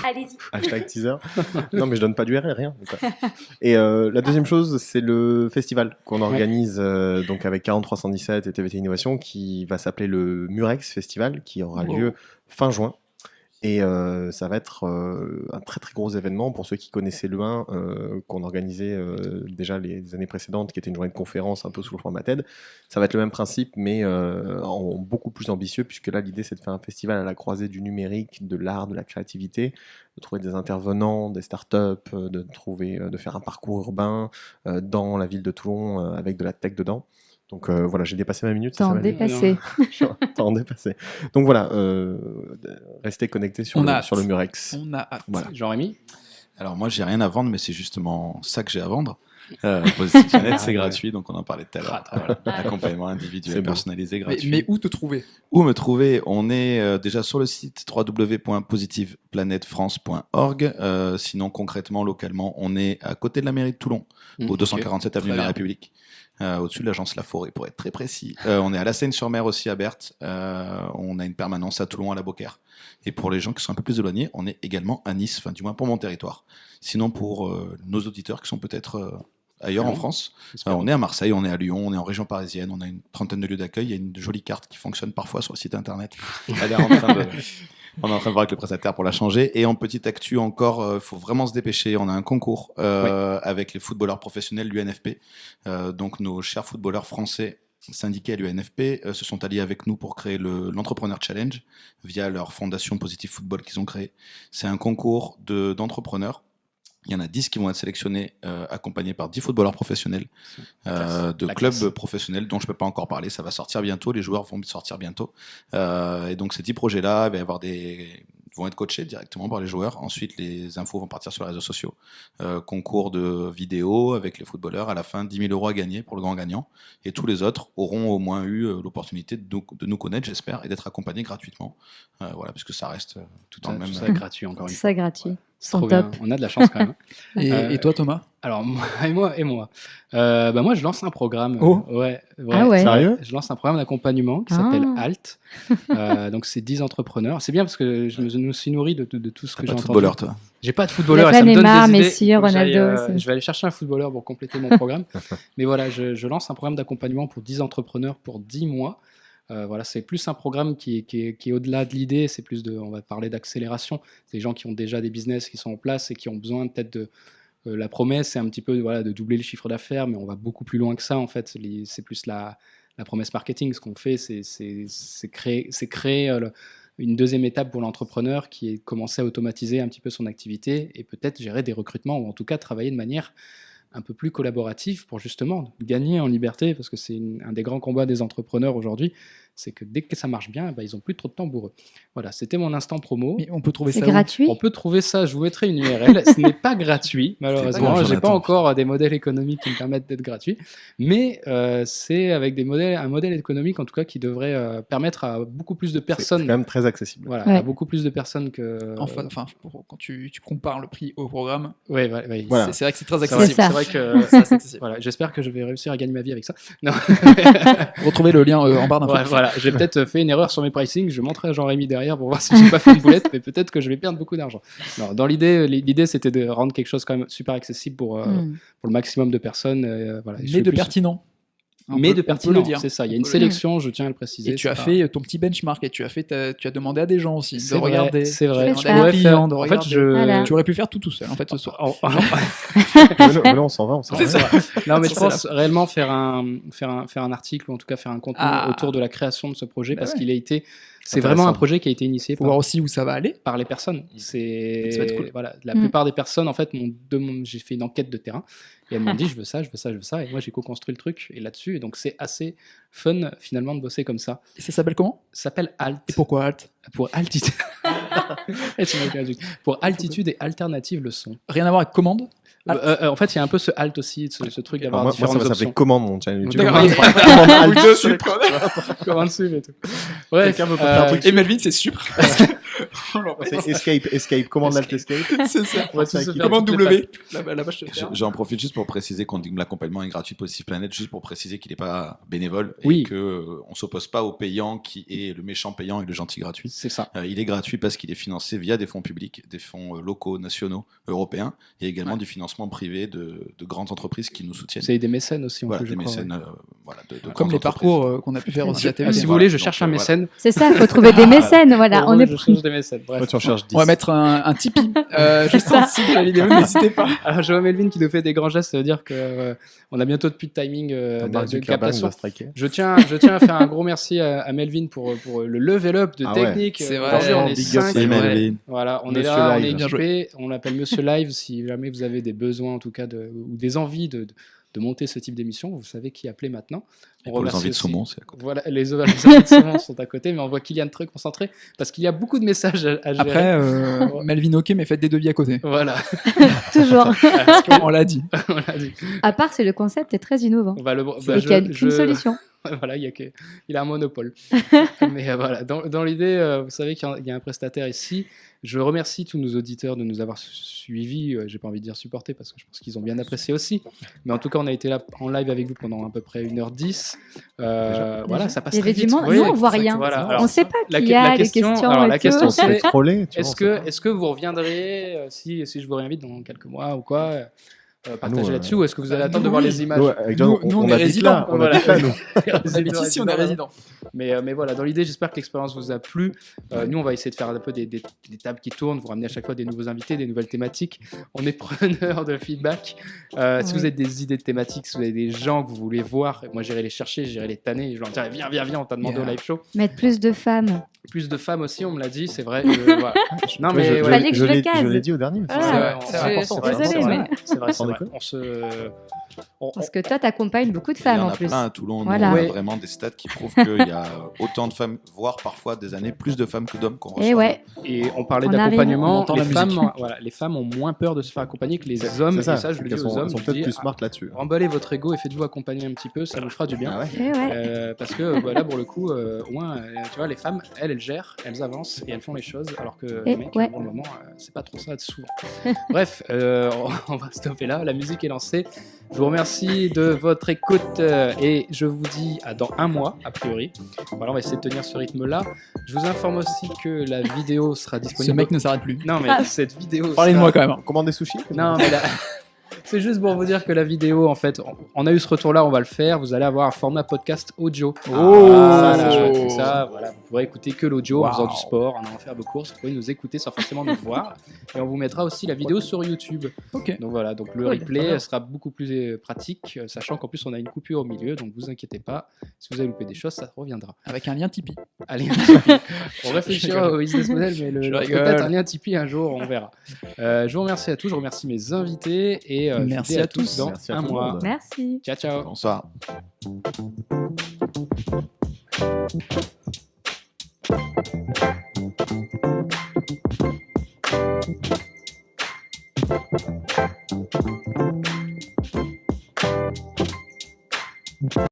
Allez-y. Hashtag teaser. Non, mais je donne pas d'URL, rien. Et la deuxième chose, c'est le festival qu'on organise donc avec 40317 et TVT Innovation, qui va s'appeler le Murex Festival, qui aura lieu fin juin. Et ça va être un très très gros événement pour ceux qui connaissaient le 1 qu'on organisait déjà les années précédentes, qui était une journée de conférence un peu sous le format TED. Ça va être le même principe, mais en beaucoup plus ambitieux, puisque là l'idée c'est de faire un festival à la croisée du numérique, de l'art, de la créativité, de trouver des intervenants, des startups, de faire un parcours urbain dans la ville de Toulon avec de la tech dedans. Donc voilà, j'ai dépassé ma minute. T'en dépassé. T'en dépassé. Donc voilà, restez connectés sur le Murex. On a hâte. Voilà. Jean-Rémy? Alors moi, j'ai rien à vendre, mais c'est justement ça que j'ai à vendre. Positive Planet, c'est gratuit, donc on en parlait tout à l'heure. Voilà. Accompagnement individuel, C'est bon. personnalisé, gratuit. Mais où te trouver? Où me trouver? On est déjà sur le site www.positiveplanetfrance.org. Sinon, concrètement, localement, on est à côté de la mairie de Toulon, au 247 avenue de la République. Au-dessus de l'agence La Forêt, pour être très précis. On est à la Seine-sur-Mer aussi, à Berthe. On a une permanence à Toulon, à la Beaucaire. Et pour les gens qui sont un peu plus éloignés, on est également à Nice, enfin du moins pour mon territoire. Sinon, pour nos auditeurs qui sont peut-être ailleurs en France, on est à Marseille, on est à Lyon, on est en région parisienne, on a une trentaine de lieux d'accueil. Il y a une jolie carte qui fonctionne parfois sur le site internet. Elle est en train de... On est en train de voir avec le prestataire pour la changer. Et en petite actu encore, il faut vraiment se dépêcher. On a un concours avec les footballeurs professionnels, l'UNFP. Donc nos chers footballeurs français syndiqués à l'UNFP se sont alliés avec nous pour créer l'Entrepreneur Challenge via leur fondation Positive Football qu'ils ont créée. C'est un concours d'entrepreneurs. Il y en a 10 qui vont être sélectionnés, accompagnés par 10 footballeurs professionnels, de clubs professionnels dont je ne peux pas encore parler. Ça va sortir bientôt, les joueurs vont sortir bientôt. Et donc ces 10 projets-là vont être coachés directement par les joueurs. Ensuite, les infos vont partir sur les réseaux sociaux. Concours de vidéos avec les footballeurs. À la fin, 10 000 € à gagner pour le grand gagnant. Et tous les autres auront au moins eu l'opportunité de nous connaître, j'espère, et d'être accompagnés gratuitement. Voilà, puisque ça reste tout dans le même... Tout ça est gratuit, encore une fois. Ça gratuit. C'est trop top. bien. On a de la chance quand même. Et toi, Thomas? Alors, moi, moi, je lance un programme. Oh. Ouais. Ah ouais. Sérieux? Je lance un programme d'accompagnement qui s'appelle HALT. Donc, c'est 10 entrepreneurs. C'est bien parce que je me suis nourri de tout ce que j'ai Pas de entendu. footballeur, toi? J'ai pas de footballeur. Il y a Et ça pas me donne Neymar, des idées. Messi, Faut que j'aille, Ronaldo, je vais aller chercher un footballeur pour compléter mon programme. Mais voilà, je lance un programme d'accompagnement pour 10 entrepreneurs pour 10 mois. Voilà, c'est plus un programme qui est au-delà de l'idée, c'est plus on va parler d'accélération. C'est des gens qui ont déjà des business qui sont en place et qui ont besoin peut-être de... la promesse, c'est un petit peu de doubler le chiffre d'affaires, mais on va beaucoup plus loin que ça en fait. C'est plus la promesse marketing. Ce qu'on fait, c'est créer une deuxième étape pour l'entrepreneur qui est commencer à automatiser un petit peu son activité et peut-être gérer des recrutements ou en tout cas travailler de manière un peu plus collaborative pour justement gagner en liberté, parce que c'est un des grands combats des entrepreneurs aujourd'hui, c'est que dès que ça marche bien, ils n'ont plus trop de temps pour eux. Voilà, c'était mon instant promo. Mais on peut trouver C'est ça où? gratuit. On peut trouver ça, je vous mettrai une URL. Ce n'est pas gratuit, malheureusement. C'est pas J'ai pas Jonathan. encore des modèles économiques qui me permettent d'être gratuit, mais c'est avec un modèle économique en tout cas qui devrait permettre à beaucoup plus de C'est personnes. quand même très accessible. Voilà, Ouais. à beaucoup plus de personnes que. Enfin, quand tu compares le prix au programme, Ouais, Voilà. c'est vrai que c'est très C'est vrai, accessible. ça. c'est vrai que. C'est assez accessible. Voilà, j'espère que je vais réussir à gagner ma vie avec ça. Non. Retrouvez le lien en barre d'infos. Ouais, voilà, j'ai peut-être fait une erreur sur mes pricing. Je montrerai à Jean-Rémy derrière pour voir si j'ai pas fait une boulette, mais peut-être que je vais perdre beaucoup d'argent. Non, dans l'idée, c'était de rendre quelque chose quand même super accessible pour le maximum de personnes. Voilà. Je Mais fais de plus- pertinent. Mais de On peut pertinent, le dire. c'est ça. Il y a On une peut le dire. sélection, je tiens à le préciser. Et tu as c'est fait ton petit benchmark et tu as demandé à des gens aussi C'est de vrai, regarder. c'est vrai. de C'est regarder ça. les Ouais, clients, de en fait, regarder. Voilà. Tu aurais pu faire tout seul en fait ce soir. Mais là, on s'en va. C'est ça. Non, mais je C'est pense réellement faire un article ou en tout cas faire un contenu autour de la création de ce projet Bah parce ouais. qu'il a été. C'est Intéressant. vraiment un projet qui a été initié Faut voir aussi où ça va aller. par les personnes. Ça va être cool. Voilà, la plupart des personnes, en fait, j'ai fait une enquête de terrain et elles m'ont dit je veux ça, je veux ça, je veux ça. Et moi, j'ai co-construit le truc et là-dessus. Et donc, c'est assez fun finalement de bosser comme ça. Et ça s'appelle comment? Ça s'appelle HALT. Et pourquoi Halt? Pour altitude. Et tu m'as fait un truc. Pour altitude et alternative le son. Rien à voir avec commande? En fait, il y a un peu ce halt aussi, ce truc d'avoir Alors, moi, ça différentes va s'appeler options. Commande mon channel YouTube. D'accord. Commande Ou Alt deux, Sup. Comment suivre et tout. Ouais, Quelqu'un veut faire un truc Et Melvin, c'est super. C'est Escape. Commande Alt Escape. C'est ça. On va tous se faire Commande toutes les W. Là-bas, je te fais. J'en profite juste pour préciser qu'on dit que l'accompagnement est gratuit Positive Planet, juste pour préciser qu'il n'est pas bénévole Oui. et qu'on ne s'oppose pas au payant qui est le méchant payant et le gentil gratuit. C'est ça. Il est gratuit parce qu'il est financé via des fonds publics, des fonds locaux, nationaux, européens, et également du financement privé de grandes entreprises qui nous soutiennent. C'est des mécènes aussi. Voilà, peut, je des crois, mécènes, ouais. voilà, de Comme grandes les entreprises. parcours qu'on a pu faire aussi à TV. Si vous Voilà, voulez, je donc, cherche un voilà. mécène. C'est ça, il faut trouver des mécènes. Voilà, Pour on eux, est je pris. cherche des jamais cette. Bref. Toi, tu en cherches 10. On va mettre un Tipeee juste en dessous de la vidéo, n'hésitez pas. Alors, je vois Melvin qui nous fait des grands gestes, ça veut dire que on a bientôt plus de timing Mark de Zuckerberg captation. va striker. Je tiens à faire un gros merci à Melvin pour le level up de Ah ouais. technique. C'est vrai. Aujourd'hui, on est Big up, 5. c'est Melvin. Voilà, on est Monsieur là, on Live. est Bien équipé, on l'appelle Monsieur Live. Si jamais vous avez des besoins, en tout cas, ou des envies de monter ce type d'émission, vous savez qui appeler maintenant. Et On pour les remercie envies de aussi- saumon, c'est à côté. Voilà, les envies de saumon sont à côté, mais on voit Kylian très concentré parce qu'il y a beaucoup de messages à gérer. Après, Melvin, ok, mais faites des devis à côté. Voilà. Toujours. Parce qu'on l'a dit. On l'a dit. À part, c'est le concept est très innovant. On va le- Et bah, qu'il n'y a qu'une solution. Voilà, il a un monopole. Mais voilà, dans l'idée, vous savez qu'il y a un prestataire ici. Je remercie tous nos auditeurs de nous avoir suivis. J'ai pas envie de dire supportés parce que je pense qu'ils ont bien apprécié aussi. Mais en tout cas, on a été là en live avec vous pendant à peu près 1h10. Voilà, ça passe Il y très avait du vite. monde. Oui, Nous, on voit exact. rien. Voilà. On Alors, ne sait pas la- qui y la a, les question- questions alors, et la tout. question, On se fait troller. tu vois, Est-ce que vous reviendrez si je vous réinvite dans quelques mois ou quoi partager nous, là-dessus ou est-ce que vous allez bah, attendre nous, de voir oui. les images Nous, avec John, Nous, on est habite résidents. là, on Voilà. habite là, nous. On habite ici, on est résident. Mais voilà, dans l'idée, j'espère que l'expérience vous a plu. Nous, on va essayer de faire un peu des tables qui tournent, vous ramener à chaque fois des nouveaux invités, des nouvelles thématiques. On est preneur de feedback. Si vous avez des idées de thématiques, si vous avez des gens que vous voulez voir, moi j'irai les chercher, j'irai les tanner. Je leur dirai viens, on t'a demandé au live show. Mettre plus de femmes. Plus de femmes aussi, on me l'a dit, c'est vrai. Voilà. Non, Ouais, mais je- ouais, Fallait que je le l'ai- case. je l'ai dit au dernier. Voilà. c'est vrai, C'est c'est vrai, important, je suis c'est désolée, vrai, mais- c'est vrai, Sans c'est vrai. déconner. Parce que toi, t'accompagnes beaucoup de Il y femmes en en a plus. plein à Toulon. Voilà. On a Ouais. vraiment des stats qui prouvent qu'il y a autant de femmes, voire parfois des années, plus de femmes que d'hommes qu'on reçoit. Et ouais. Et on parlait On arrive. On d'accompagnement. entend Les la musique. femmes, voilà, les femmes ont moins peur de se faire accompagner que les hommes. C'est ça. Et ça, je le dis Elles aux sont- hommes. elles sont je peut-être dis, plus smart là-dessus. remballez votre ego et faites-vous accompagner un petit peu, ça vous fera du bien. Ah ouais. Et ouais. Parce que là, pour le coup, au moins, tu vois, les femmes, elles gèrent, elles avancent et elles font les choses, alors que Et les mecs, ouais. pour le moment, c'est pas trop ça souvent. Bref, on va stopper là. La musique est lancée. Je vous remercie de votre écoute et je vous dis à dans un mois, a priori. Voilà, on va essayer de tenir ce rythme-là. Je vous informe aussi que la vidéo sera Ce disponible. mec ne s'arrête plus. Non, mais Ah. cette vidéo. Parlez de sera- moi quand même. On commande des sushis Non, mais là, c'est juste pour vous dire que la vidéo, en fait, on a eu ce retour-là, on va le faire. Vous allez avoir un format podcast audio. Voilà, chouette. comme ça, voilà, vous pourrez écouter que l'audio en faisant Waouh. du sport, en allant faire vos courses. Vous pouvez nous écouter sans forcément nous voir. Et on vous mettra aussi la vidéo sur YouTube. Ok. Donc voilà, donc le Cool. replay sera beaucoup plus pratique, sachant qu'en plus on a une coupure au milieu, donc vous inquiétez pas. Si vous avez loupé des choses, ça reviendra. Avec un lien Tipeee. Allez, un Tipeee. On réfléchira rigole. au business model, mais Je rigole. peut-être un lien Tipeee un jour, on verra. Je vous remercie à tous, je remercie mes invités et je vous Merci dis à à tous tous. dans Merci à un tout le mois. monde. Merci. Ciao, ciao. Bonsoir.